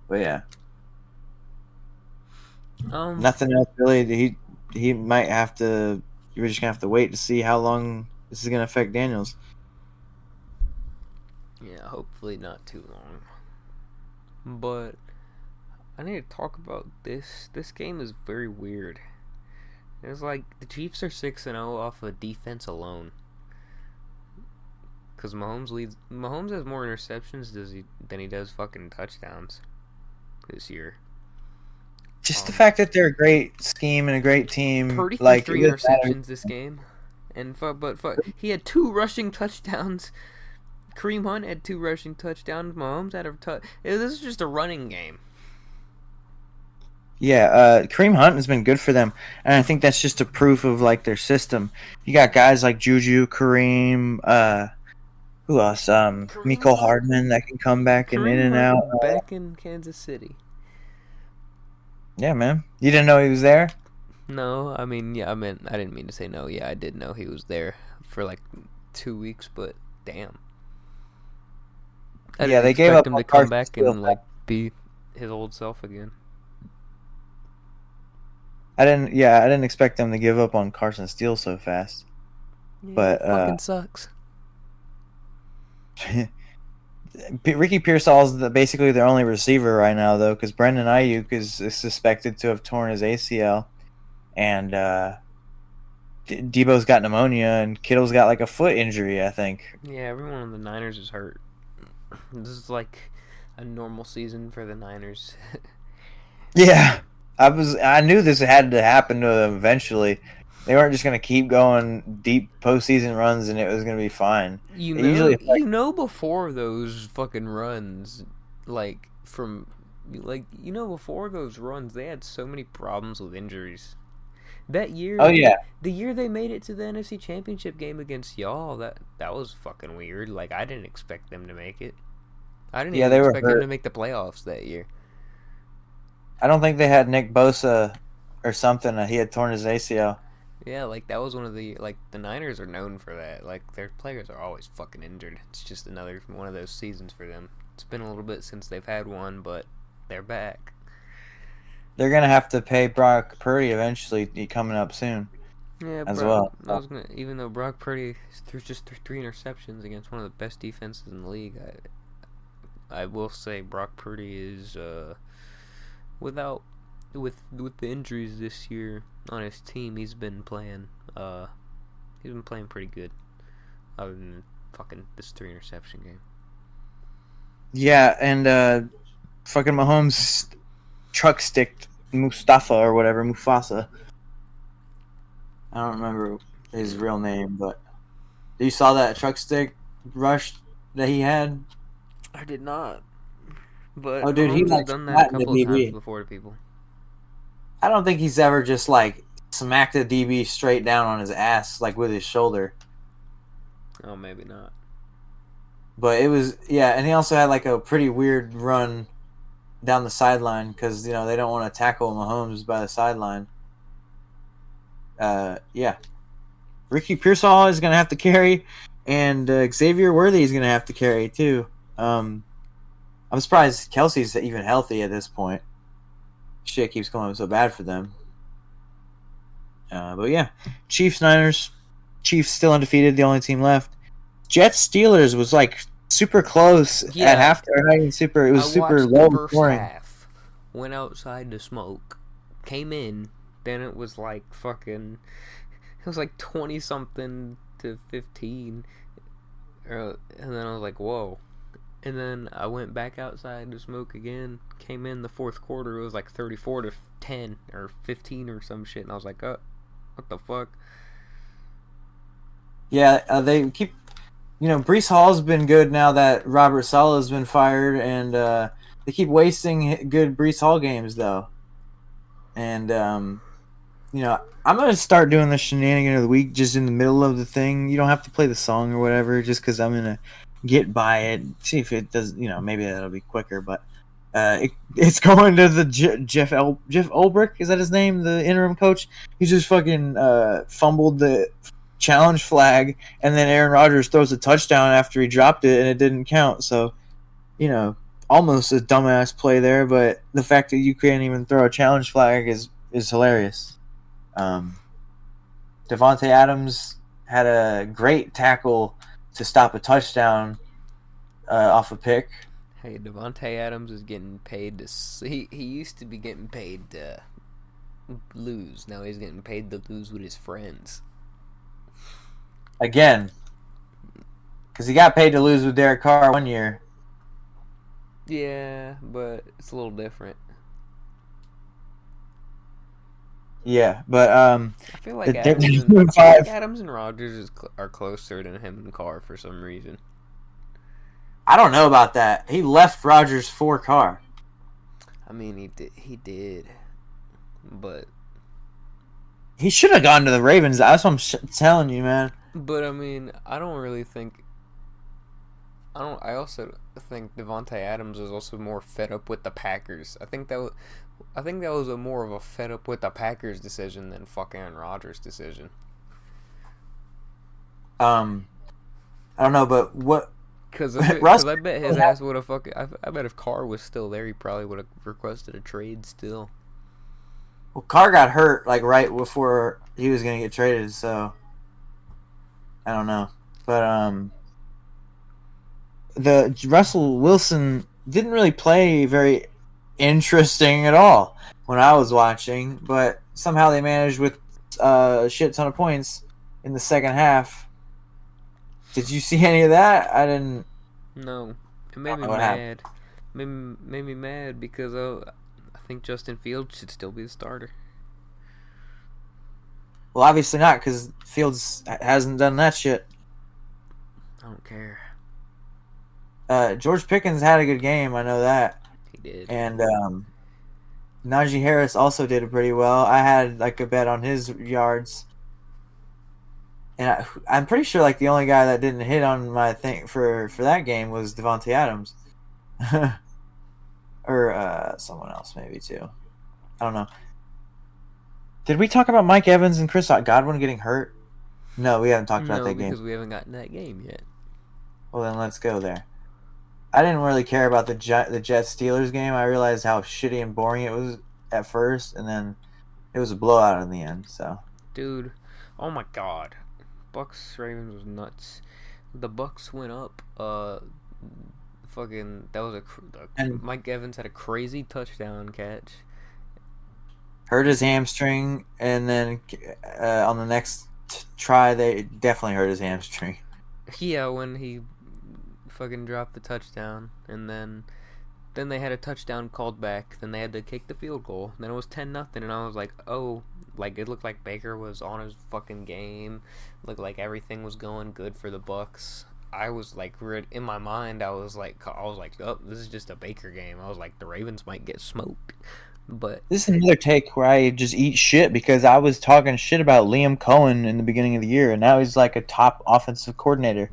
but yeah, Um, nothing else really. He might have to. You're just gonna have to wait to see how long this is gonna affect Daniels. yeah, hopefully not too long. But I need to talk about this. This game is very weird. It's like the Chiefs are 6-0 off of defense alone. Because Mahomes has more interceptions than he does fucking touchdowns this year. Just the fact that they're a great scheme and a great team, Purdy threw like 3 interceptions this game, and he had 2 rushing touchdowns. Kareem Hunt had 2 rushing touchdowns. Mahomes had a this is just a running game. yeah, Kareem Hunt has been good for them, and I think that's just a proof of like their system. You got guys like Juju, Kareem, who else? Miko Hunt, Hardman that can come back and in Kareem and out. Hunt back in Kansas City. Yeah, man. You didn't know he was there? No, I mean, yeah, I didn't mean to say no. Yeah, I did know he was there for like 2 weeks, but damn. I Yeah, didn't they gave expect up him on to come Carson back Steele. and like be his old self again. I didn't expect them to give up on Carson Steele so fast. Yeah, But it fucking sucks. Ricky Pearsall is basically their only receiver right now, though, because Brendan Ayuk is suspected to have torn his ACL, and Debo's got pneumonia, and Kittle's got like a foot injury, I think. Yeah, everyone on the Niners is hurt. This is like a normal season for the Niners. Yeah, I knew this had to happen to them eventually. They weren't just gonna keep going deep postseason runs, and it was gonna be fine. You It know, usually affects. before those fucking runs, like before those runs, they had so many problems with injuries. That year, Oh yeah, the year they made it to the NFC Championship game against y'all, that was fucking weird. Like I didn't expect them to make it. I didn't yeah, even they were expect them hurt. to make the playoffs that year. I don't think they had Nick Bosa or something. He had torn his ACL. Yeah, like that was one of the Niners are known for that. Like their players are always fucking injured. It's just another one of those seasons for them. It's been a little bit since they've had one, but they're back. They're gonna have to pay Brock Purdy eventually, coming up soon Yeah, as Brock. well. Even though Brock Purdy threw just 3 interceptions against one of the best defenses in the league, I will say Brock Purdy is without with the injuries this year on his team, he's been playing pretty good. Other than fucking this 3 interception game. Yeah, and fucking Mahomes truck sticked Mustafa or whatever, Mufasa. I don't remember his real name, but you saw that truck stick rush that he had? I did not. But Oh, dude, he Mahomes has like done that a flattened the couple of times DB. before to people. I don't think he's ever just like smacked a DB straight down on his ass like with his shoulder. Oh, maybe not. But it was, yeah, and he also had like a pretty weird run down the sideline because they don't want to tackle Mahomes by the sideline. Yeah, Ricky Pearsall is gonna have to carry, and Xavier Worthy is gonna have to carry too. I'm surprised Kelsey's even healthy at this point. Shit keeps going so bad for them. But yeah, Chiefs Niners. Chiefs still undefeated, the only team left. Jets Steelers was like super close at Yeah. halftime. Not even super. It was I super watched low the first scoring. half. Went outside to smoke. came in, then it was like fucking, it was like 20 something to 15, and then I was like, whoa. And then I went back outside to smoke again. Came in the fourth quarter, it was like 34 to 10 or 15 or some shit, and I was like, oh, what the fuck? Yeah, they keep. Brees Hall's been good now that Robert Sala's been fired, and they keep wasting good Brees Hall games though. And I'm gonna start doing the shenanigan of the week just in the middle of the thing. You don't have to play the song or whatever, just because I'm gonna get by it. See if it does. Maybe that'll be quicker. But it's going to the Jeff Ulbrich. Is that his name? The interim coach. He just fucking fumbled the challenge flag, and then Aaron Rodgers throws a touchdown after he dropped it, and it didn't count. So, almost a dumbass play there. But the fact that you can't even throw a challenge flag is hilarious. Devontae Adams had a great tackle to stop a touchdown off a pick. Hey, Devontae Adams is getting paid to. He used to be getting paid to lose. Now he's getting paid to lose with his friends. Again, because he got paid to lose with Derek Carr 1 year. Yeah, but it's a little different. Yeah, but I feel like Adams and Rodgers are closer than him and Carr for some reason. I don't know about that. He left Rodgers for Carr. I mean, he did, but he should have gone to the Ravens. That's what I'm telling you, man. But I mean, I don't really think. I also think Devontae Adams is also more fed up with the Packers. I think that was a more of a fed up with the Packers decision than fucking Aaron Rodgers' decision. I don't know, but what? Because I bet his ass would have fucking. I bet if Carr was still there, he probably would have requested a trade still. Well, Carr got hurt like right before he was gonna get traded, so I don't know. But the Russell Wilson didn't really play very interesting at all when I was watching, but somehow they managed with a shit ton of points in the second half. Did you see any of that? I didn't. No, it made me mad. Made me mad because I think Justin Fields should still be the starter. Well, obviously not, because Fields hasn't done that shit. I don't care. George Pickens had a good game. I know that. He did. And Najee Harris also did pretty well. I had like a bet on his yards. And I'm pretty sure like the only guy that didn't hit on my thing for that game was Devontae Adams. Or someone else maybe too. I don't know. Did we talk about Mike Evans and Chris Godwin getting hurt? No, we haven't talked about that game. because we haven't gotten that game yet. Well, then let's go there. I didn't really care about the Jets-Steelers game. I realized how shitty and boring it was at first, and then it was a blowout in the end. So, dude, oh my god, Bucks-Ravens was nuts. The Bucks went up. Fucking that was and Mike Evans had a crazy touchdown catch. Hurt his hamstring, and then on the next try, they definitely hurt his hamstring. Yeah, when he fucking dropped the touchdown, and then they had a touchdown called back. Then they had to kick the field goal. Then it was 10-0, and I was like, oh, like it looked like Baker was on his fucking game. Looked like everything was going good for the Bucks. I was like, in my mind, I was like, oh, this is just a Baker game. I was like, the Ravens might get smoked. But this is another take where I just eat shit because I was talking shit about Liam Cohen in the beginning of the year, and now he's like a top offensive coordinator.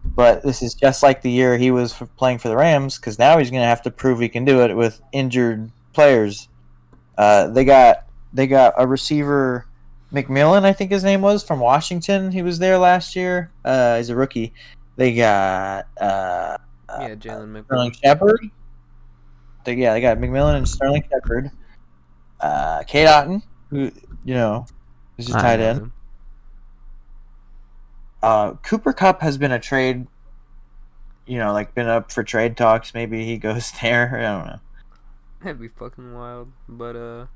But this is just like the year he was playing for the Rams, because now he's going to have to prove he can do it with injured players. They got a receiver, McMillan, I think his name was, from Washington. He was there last year. He's a rookie. They got Jalen McMillan. Sterling Shepard. They got McMillan and Sterling Shepard. Kate Otten, who is just tight end. Cooper Kupp has been a trade, been up for trade talks. Maybe he goes there. I don't know. That'd be fucking wild. But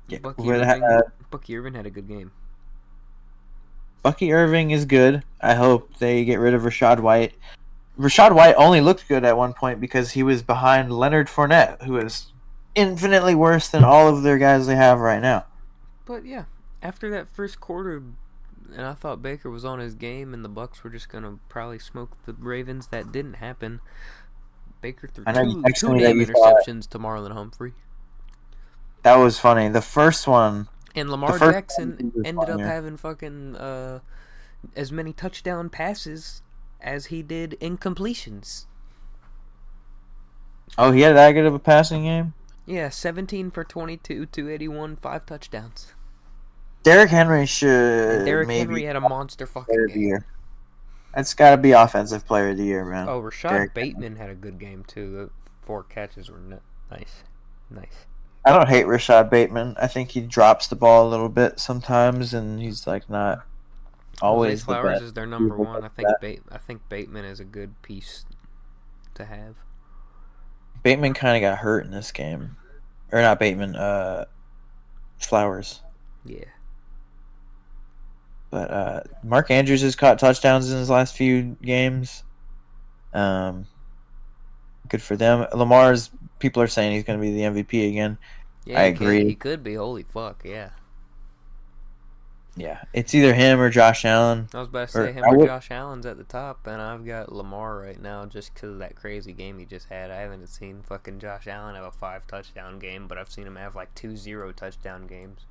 Yeah, Bucky with, Irving. Bucky Irving had a good game. Bucky Irving is good. I hope they get rid of Rashad White. Rashad White only looked good at one point because he was behind Leonard Fournette, who is infinitely worse than all of their guys they have right now. But yeah, after that first quarter, and I thought Baker was on his game, and the Bucks were just gonna probably smoke the Ravens. That didn't happen. Baker threw I know you two texted two me that damn you thought interceptions to Marlon Humphrey, that was funny. The first one, and the Lamar first Jackson one was ended up funnier. having fucking as many touchdown passes as he did incompletions. Oh, he had that good of a passing game? Yeah, 17 for 22, 281, 5 touchdowns. Derrick Henry And should Derrick maybe Henry had a monster player fucking of the game. year. That's got to be offensive player of the year, man. Oh, Rashad Derrick Bateman had a good game too. The 4 catches were nice. I don't hate Rashad Bateman. I think he drops the ball a little bit sometimes, and he's like not Jose always the Flowers best. is their number one. I think Bateman is a good piece to have. Bateman kind of got hurt in this game, or not Bateman. Flowers. Yeah. But Mark Andrews has caught touchdowns in his last few games. Good for them. Lamar's people are saying he's going to be the MVP again. Yeah, I agree. He could be. Holy fuck, yeah. Yeah, it's either him or Josh Allen. I was about to say him or Josh Allen's at the top, and I've got Lamar right now just because of that crazy game he just had. I haven't seen fucking Josh Allen have a 5 touchdown game, but I've seen him have like 2 0 touchdown games.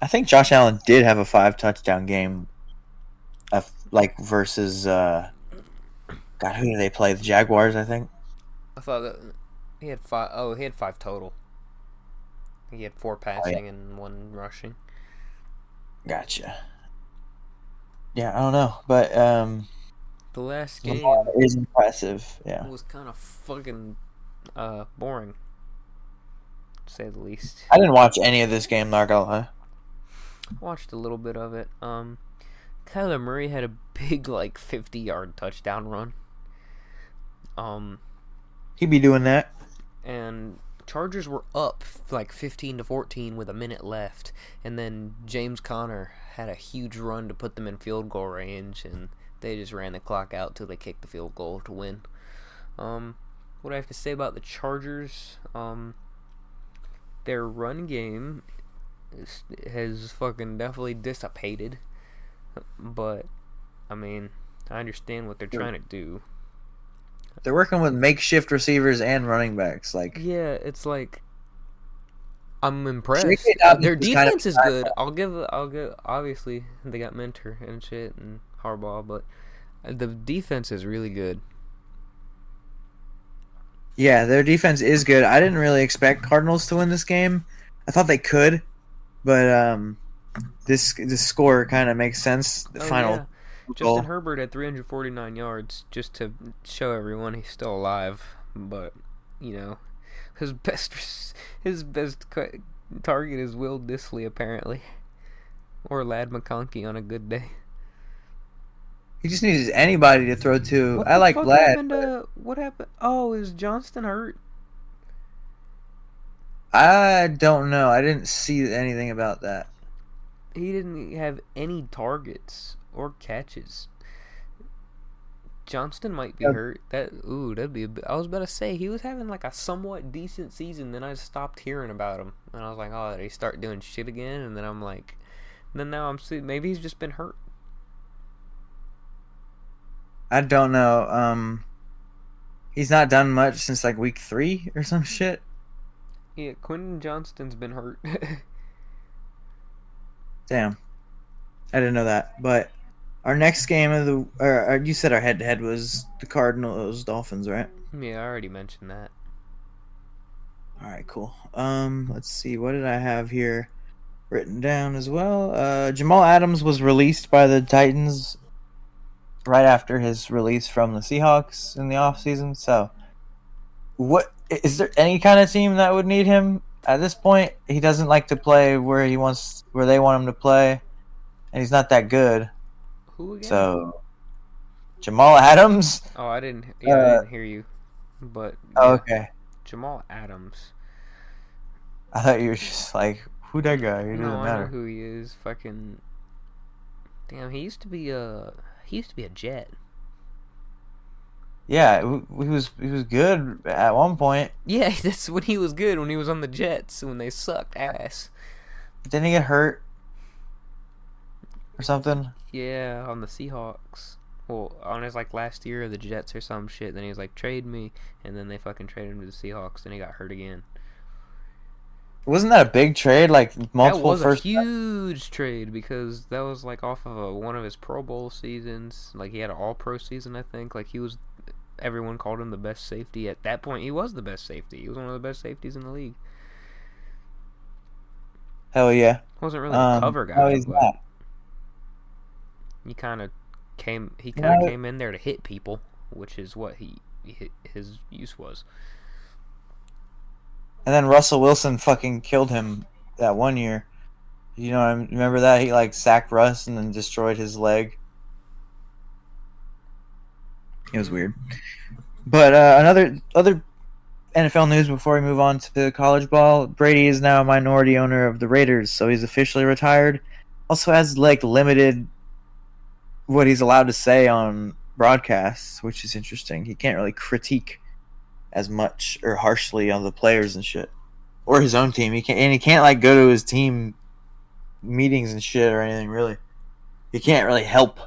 I think Josh Allen did have a 5 touchdown game, versus God. Who did they play? The Jaguars, I think. I thought that he had 5. Oh, he had 5 total. He had 4 passing and 1 rushing. Gotcha. Yeah, I don't know, but the last game is impressive. Yeah, was kind of fucking boring, to say the least. I didn't watch any of this game, not gonna lie. Watched a little bit of it. Kyler Murray had a big 50-yard touchdown run. He'd be doing that. And Chargers were up 15-14 with a minute left, and then James Conner had a huge run to put them in field goal range, and they just ran the clock out till they kicked the field goal to win. What I have to say about the Chargers, their run game has fucking definitely dissipated, but I mean, I understand what they're trying to do. They're working with makeshift receivers and running backs. Yeah, it's I'm impressed. Their defense is good. I'll give. Obviously, they got Mentor and shit and Harbaugh, but the defense is really good. Yeah, their defense is good. I didn't really expect Cardinals to win this game. I thought they could, but this score kind of makes sense. The final. Yeah. Justin Herbert had 349 yards, just to show everyone he's still alive. But his best target is Will Dissly apparently, or Lad McConkey on a good day. He just needs anybody to throw to. I like Lad. What happened? Oh, is Johnston hurt? I don't know. I didn't see anything about that. He didn't have any targets or catches. Johnston might be hurt. That'd be I was about to say he was having a somewhat decent season, then I stopped hearing about him, and I was like, oh, did he start doing shit again? And then I'm like, now I'm seeing maybe he's just been hurt. I don't know. He's not done much since week 3 or some shit. Yeah, Quentin Johnston's been hurt. Damn, I didn't know that. But our next game of you said our head-to-head was the Cardinals Dolphins, right? Yeah, I already mentioned that. All right, cool. Let's see. What did I have here written down as well? Jamal Adams was released by the Titans right after his release from the Seahawks in the offseason. So, what is there any kind of team that would need him at this point? He doesn't like to play where they want him to play, and he's not that good. Who again? So, Jamal Adams. Oh, I didn't hear you. But yeah. Oh, okay. Jamal Adams. I thought you were just Who that guy? It No, doesn't I know matter. who he is. Fucking damn, he used to be a Jet. Yeah, he was good at one point. Yeah, that's when he was good. When he was on the Jets, when they sucked ass. Didn't he get hurt or something? Yeah, on the Seahawks. Well, on his like last year of the Jets or some shit. Then he was like, trade me, and then they fucking traded him to the Seahawks. Then he got hurt again. Wasn't that a big trade? Like That multiple was a first. huge trade because that was like off of one of his Pro Bowl seasons. Like he had an All Pro season, I think. Like he was, everyone called him the best safety at that point. He was the best safety. He was one of the best safeties in the league. Hell yeah. Wasn't really a cover No, guy, he's but not. he kind of came. He kind of No. came in there to hit people, which is what his use was. And then Russell Wilson fucking killed him that one year. You know, remember that he like sacked Russ and then destroyed his leg. It was weird. But other NFL news before we move on to college ball. Brady is now a minority owner of the Raiders, so he's officially retired. Also has like limited what he's allowed to say on broadcasts, which is interesting. He can't really critique as much or harshly on the players and shit, or his own team. He can't like go to his team meetings and shit or anything really. He can't really help.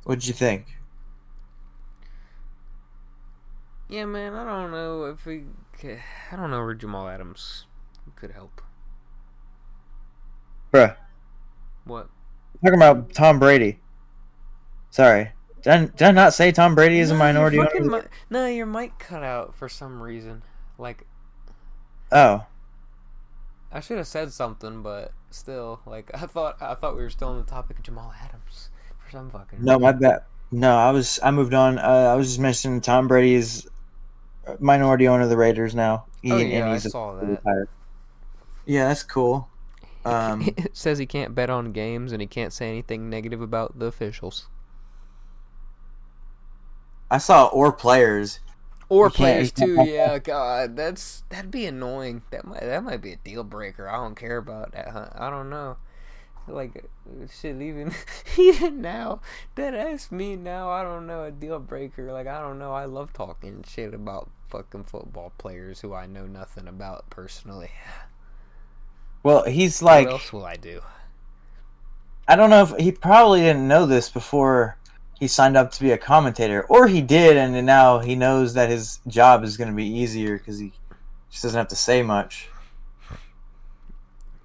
What did you think? Yeah, man, I don't know if we. I don't know where Jamal Adams could help. Bruh. What? Talking about Tom Brady. Sorry. Did I not say Tom Brady is a minority owner? No, your mic cut out for some reason. Like, Oh. I should have said something, but still, like, I thought we were still on the topic of Jamal Adams for some fucking No, reason. my bad. No, I moved on. I was just mentioning Tom Brady is a minority owner of the Raiders now. I He's saw that. retired. Yeah, that's cool. It says he can't bet on games and he can't say anything negative about the officials I saw or players. or He can't- players he can't- too. Yeah, God, that'd be annoying. That might be a deal breaker. I don't care about that. Huh? I don't know. Like shit, even now, that ass me now. I don't know, a deal breaker. Like I don't know. I love talking shit about fucking football players who I know nothing about personally. Well, he's like. What else will I do? I don't know if he probably didn't know this before he signed up to be a commentator, or he did, and now he knows that his job is going to be easier because he just doesn't have to say much.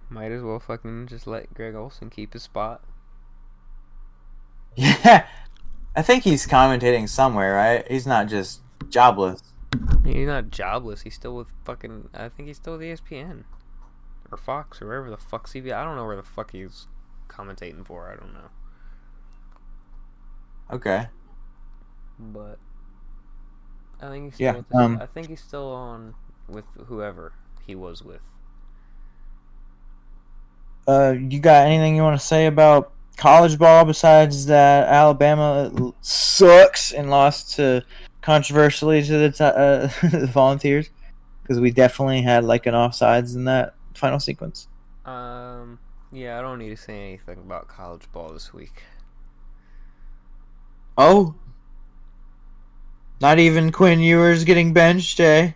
Might as well fucking just let Greg Olson keep his spot. Yeah, I think he's commentating somewhere, right? He's not just jobless. He's not jobless. He's still with fucking. I think he's still with ESPN or Fox or wherever the fuck CBS. I don't know where the fuck he's commentating for. I don't know. Okay. But I think he's still with the, I think he's still on with whoever he was with. You got anything you want to say about college ball besides that Alabama sucks and lost to controversially to the Volunteers? Because we definitely had like an offsides in that final sequence. Yeah, I don't need to say anything about college ball this week. Oh, not even Quinn Ewers getting benched, eh?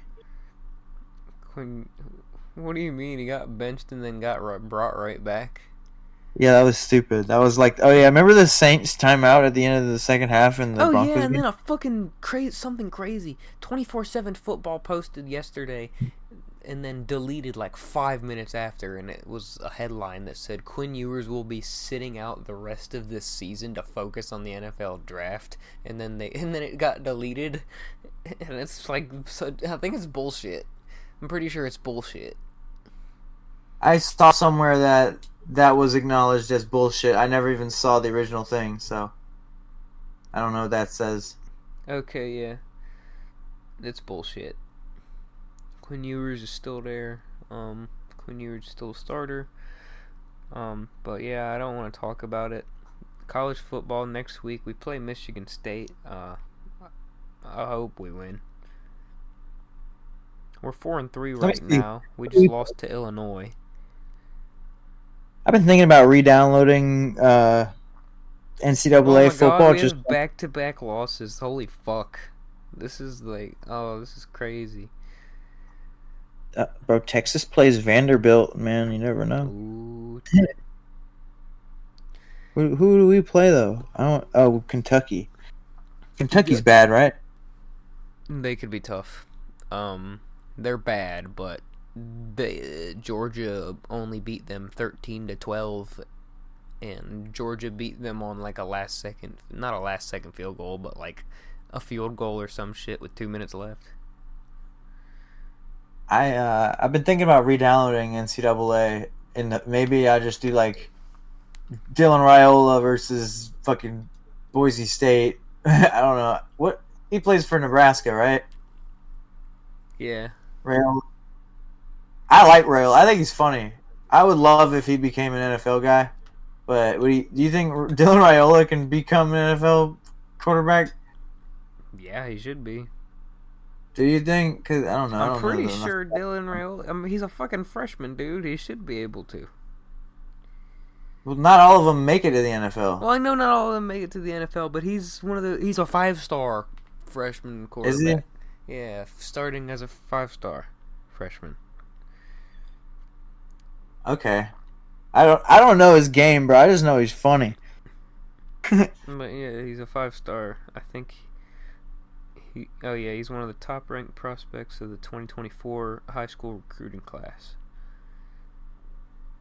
What do you mean? He got benched and then got brought right back? Yeah, that was stupid. That was like, oh yeah, remember the Saints timeout at the end of the second half and the Broncos yeah, and game? then a fucking something crazy. 24/7 Football posted yesterday and then deleted like 5 minutes after, and it was a headline that said Quinn Ewers will be sitting out the rest of this season to focus on the NFL draft, and then it got deleted, and it's like, so I think it's bullshit. I'm pretty sure it's bullshit. I saw somewhere that was acknowledged as bullshit. I never even saw the original thing, so I don't know what that says. Okay, yeah. It's bullshit. Quinn Ewers is still there. Quinn Ewers is still a starter. But yeah, I don't want to talk about it. College football next week. We play Michigan State. I hope we win. We're 4-3 Let right me see. now. We just lost to Illinois. I've been thinking about re-downloading Oh NCAA my god, football. we Just have back-to-back losses. Holy fuck. This is this is crazy. bro, Texas plays Vanderbilt. Man, you never know. Ooh. Who do we play though? I don't. Oh, Kentucky. Kentucky's Good. bad, right? They could be tough. They're bad, but Georgia only beat them 13-12, and Georgia beat them on like not a last second field goal, but like a field goal or some shit with 2 minutes left. I've been thinking about re-downloading NCAA, and maybe I just do like Dylan Raiola versus fucking Boise State. I don't know what he plays for Nebraska, right? Yeah. Raiola. I like Raiola. I think he's funny. I would love if he became an NFL guy. But do you think Dylan Raiola can become an NFL quarterback? Yeah, he should be. Do you think? Because I don't know. I I'm don't know pretty enough. sure Dylan Raiola. I mean, he's a fucking freshman, dude. He should be able to. Well, not all of them make it to the NFL. Well, I know not all of them make it to the NFL, but he's he's a 5-star freshman quarterback. Is he? Yeah, starting as a 5-star freshman. Okay. I don't know his game, bro. I just know he's funny. But yeah, he's a 5-star. I think he's one of the top ranked prospects of the 2024 high school recruiting class.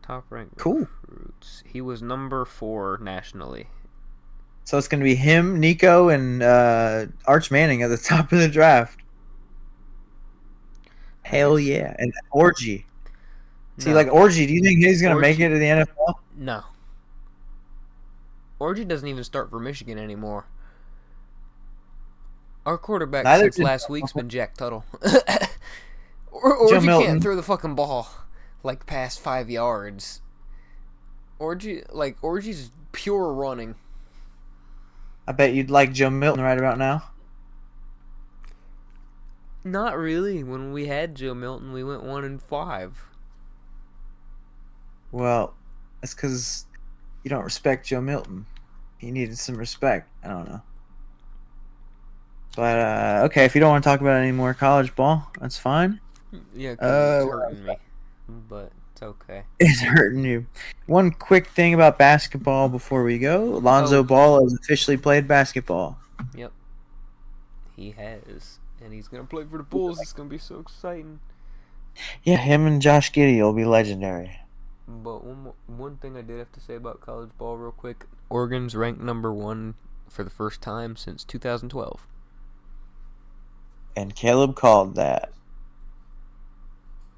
Top ranked Cool. recruits. He was number 4 nationally. So it's gonna be him, Nico, and Arch Manning at the top of the draft. Hell yeah, and Orgy. See, No. like Orgy, do you think he's gonna make Orgy- it to the NFL? No. Orgy doesn't even start for Michigan anymore. Our quarterback Neither since did- last week's been Jack Tuttle. Orgy Milton. can't throw the fucking ball like past 5 yards. Orgy's pure running. I bet you'd like Joe Milton right about now. Not really. When we had Joe Milton, we went 1-5. Well, that's because you don't respect Joe Milton. He needed some respect. I don't know. But, okay, if you don't want to talk about any more college ball, that's fine. Yeah, 'cause it's hurting me. But it's okay. It's hurting you. One quick thing about basketball before we go. Lonzo Ball has officially played basketball. Yep. He has. And he's going to play for the Bulls. It's going to be so exciting. Yeah, him and Josh Giddey will be legendary. But one thing I did have to say about college ball real quick. Oregon's ranked number 1 for the first time since 2012. And Caleb called that.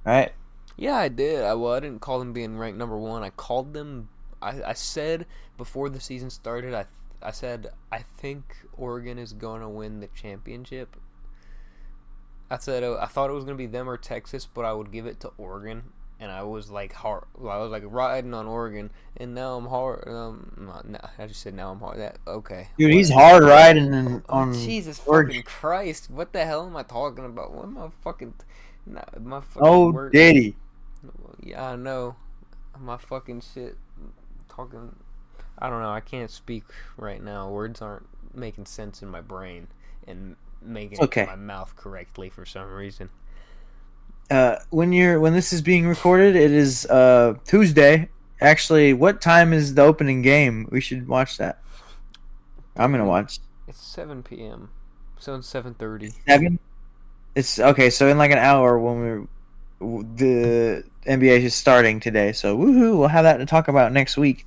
Right? Yeah, I did. I didn't call them being ranked number 1. I called them. I said before the season started. I said I think Oregon is gonna win the championship. I said I thought it was gonna be them or Texas, but I would give it to Oregon. And I was like hard. I was like riding on Oregon, and now I'm hard. I just said now I'm hard. Okay. Dude, he's hard riding on Jesus Oregon. fucking Christ! What the hell am I talking about? What am I fucking? My fucking Oh, word. did he? Yeah, I know. My fucking shit. Talking. I don't know. I can't speak right now. Words aren't making sense in my brain and making it in my mouth correctly for some reason. When this is being recorded, it is Tuesday. Actually, what time is the opening game? We should watch that. I'm gonna watch. It's 7 p.m. So it's 7:30. 7. It's okay. So in like an hour, when the NBA is starting today, so woohoo! We'll have that to talk about next week.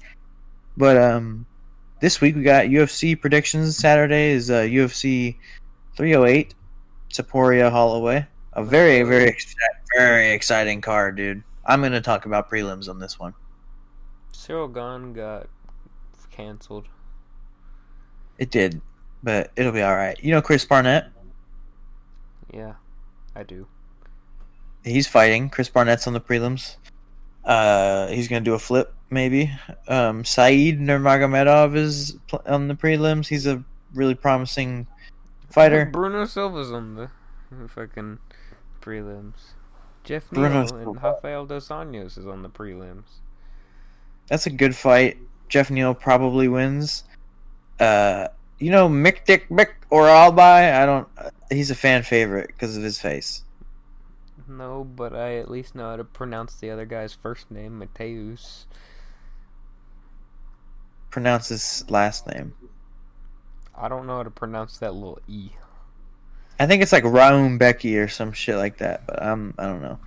But this week we got UFC predictions. Saturday is UFC 308, Taporia Holloway. A very, very exciting card, dude. I'm going to talk about prelims on this one. Cyril Gahn got canceled. It did, but it'll be all right. You know Chris Barnett? Yeah, I do. He's fighting. Chris Barnett's on the prelims. He's going to do a flip, maybe. Saeed Nurmagomedov is on the prelims. He's a really promising fighter. Bruno Silva's on the fucking prelims. Jeff Bruno Neal and Silva. Rafael dos Anjos is on the prelims. That's a good fight. Jeff Neal probably wins. Mick Dick Mick or Albi. I don't. He's a fan favorite because of his face. No, but I at least know how to pronounce the other guy's first name, Mateus. Pronounce his last name. I don't know how to pronounce that little E. I think it's like Raum Becky or some shit like that, but I don't know.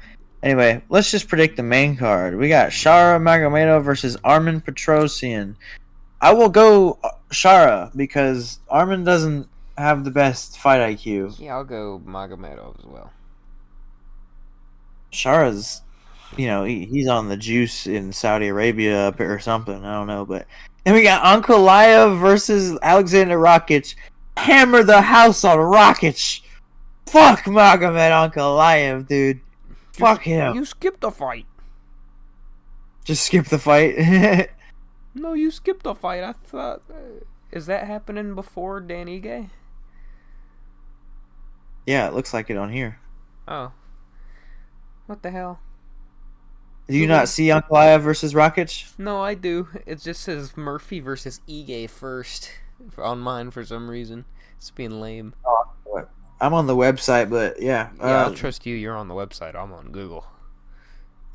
Anyway, let's just predict the main card. We got Shara Magomedov versus Armin Petrosian. I will go Shara because Armin doesn't have the best fight IQ. Yeah, I'll go Magomedov as well. Shara's, he's on the juice in Saudi Arabia or something. I don't know, but then we got Ankalaev versus Alexander Rakic. Hammer the house on Rakic. Fuck Magomed Ankalaev, dude. Fuck him. You skipped the fight. Just skip the fight. No, you skipped the fight. I thought, is that happening before Dan Ige? Yeah, it looks like it on here. Oh. What the hell? Do you not see Ankalaev versus Rakic? No, I do. It just says Murphy versus Ige first on mine for some reason. It's being lame. Oh, I'm on the website, but yeah. Yeah, I'll trust you. You're on the website. I'm on Google.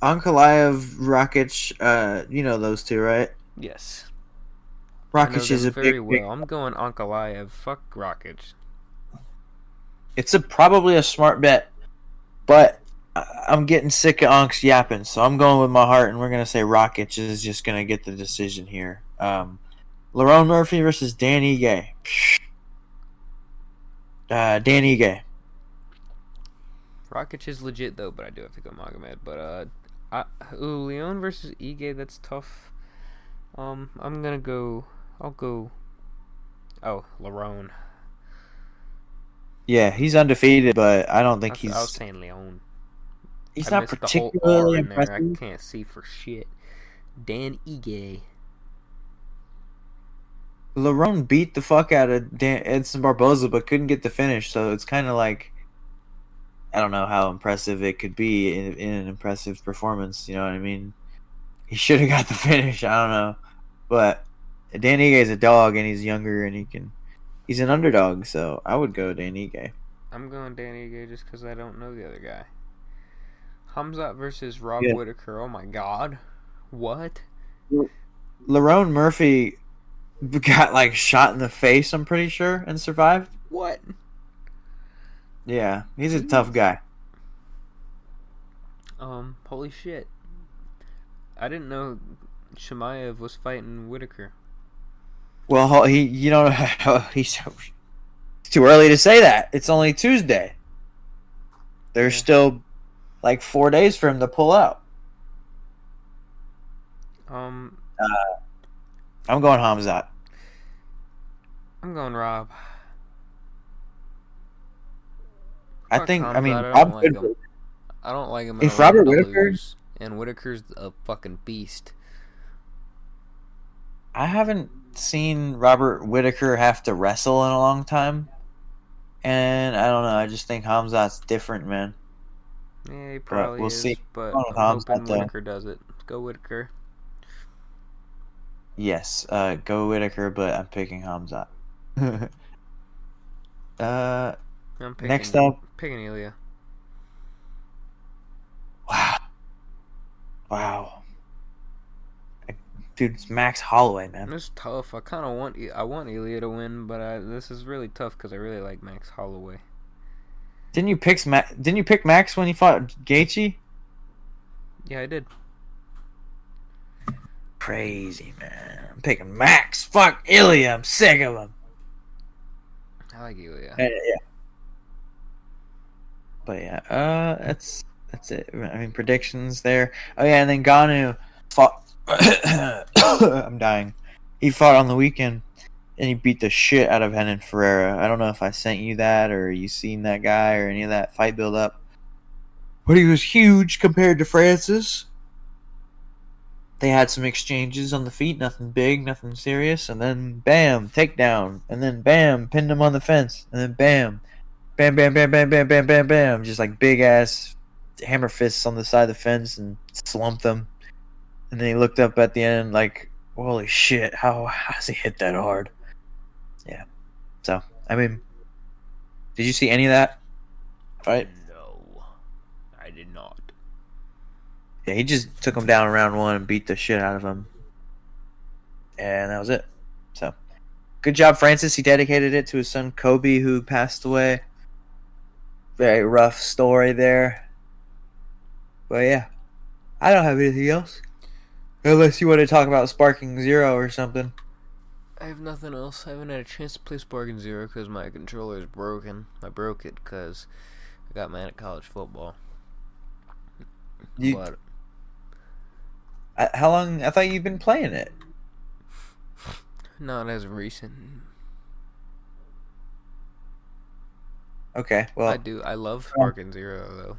Ankalaev, Rakic, you know those two, right? Yes. Rakic is a very big, well. I'm going Ankalaev. Fuck Rakic. It's probably a smart bet, but I'm getting sick of Ank's yapping, so I'm going with my heart, and we're gonna say Rakic is just gonna get the decision here. Lerone Murphy versus Dan Ige. Dan Ige. Rakic is legit though, but I do have to go Magomed. But Leon versus Ige, that's tough. I'm gonna go. I'll go. Oh, Lerone. Yeah, he's undefeated, but I don't think I was saying Leon. He's I not missed particularly the whole R in there. impressive. I can't see for shit. Dan Ige. Lerone beat the fuck out of Edson Barboza, but couldn't get the finish. So it's kind of like, I don't know how impressive it could be in an impressive performance. You know what I mean? He should have got the finish. I don't know, but Dan Ige is a dog, and he's younger, and he's an underdog. So I would go Dan Ige. I'm going Dan Ige just because I don't know the other guy. Hamzat versus Rob Yeah. Whitaker. Oh my god. What? Lerone Murphy got like shot in the face, I'm pretty sure, and survived. What? Yeah, he's a tough guy. Holy shit. I didn't know Shemaev was fighting Whitaker. Well, he's it's too early to say that. It's only Tuesday. There's still like 4 days for him to pull out. I'm going Hamzat. I'm going Rob. I Fuck think. Hamzat, I mean, I don't Rob like could. him. I don't like him. If Robert Whitaker, lose, and Whitaker's a fucking beast. I haven't seen Robert Whitaker have to wrestle in a long time, and I don't know. I just think Hamzat's different, man. Yeah, he probably we'll is. see. But Going I'm with hoping Hamzat, though. Whitaker does it. Let's go Whitaker. Yes, go Whitaker, but I'm picking Hamzat. I'm picking, Next up, picking Ilya. Wow, dude, it's Max Holloway, man. It's tough. I want Ilya to win, but this is really tough because I really like Max Holloway. Didn't you pick Max when he fought Gaethje? Yeah, I did. Crazy, man. I'm picking Max. Fuck Ilya. I'm sick of him. I like Ilya. Yeah. But yeah, that's it. I mean, predictions there. Oh yeah, and then Ganu fought. I'm dying. He fought on the weekend, and he beat the shit out of Renan Ferreira. I don't know if I sent you that or you seen that guy or any of that fight build up, but he was huge compared to Francis. They had some exchanges on the feet, nothing big, nothing serious, and then bam, takedown, and then bam, pinned him on the fence, and then bam. bam, bam, bam, bam, bam, bam, bam, bam, just like big ass hammer fists on the side of the fence and slumped them. And then he looked up at the end like, holy shit, how does he hit that hard? Yeah. So I mean, did you see any of that? Right. No, I did not. Yeah, he just took him down in round one and beat the shit out of him. And that was it. So good job, Francis. He dedicated it to his son Kobe, who passed away. Very rough story there. But yeah, I don't have anything else. Unless you want to talk about Sparking Zero or something. I have nothing else. I haven't had a chance to play Sparking Zero because my controller is broken. I broke it because I got mad at college football. You, But how long? I thought you've been playing it. not as recent. Okay, well, I love Sparking Zero though.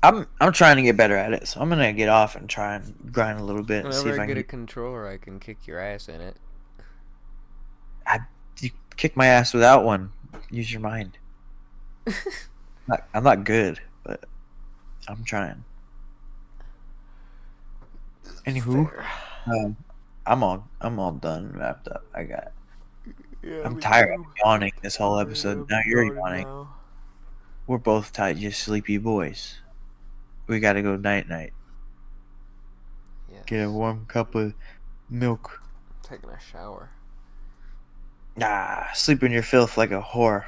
I'm trying to get better at it, so I'm gonna get off and try and grind a little bit and see Whenever if I I can get a controller, I can kick your ass in it. you kick my ass without one. Use your mind. I'm not good, but I'm trying. Anywho, Fair. I'm all done and wrapped up. Yeah, I'm me tired. too. I'm yawning this whole Yeah, episode. I'm Now you're yawning yawning. now. We're both tired, just sleepy boys. We gotta go night night. Yes. Get a warm cup of milk. Taking a shower. Sleep in your filth like a whore.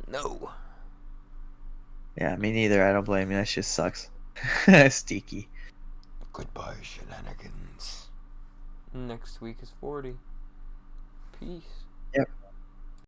No. Yeah, me neither. I don't blame you. That shit sucks. Steaky. Goodbye, Shenanigans. Next week is 40. Peace. Yep.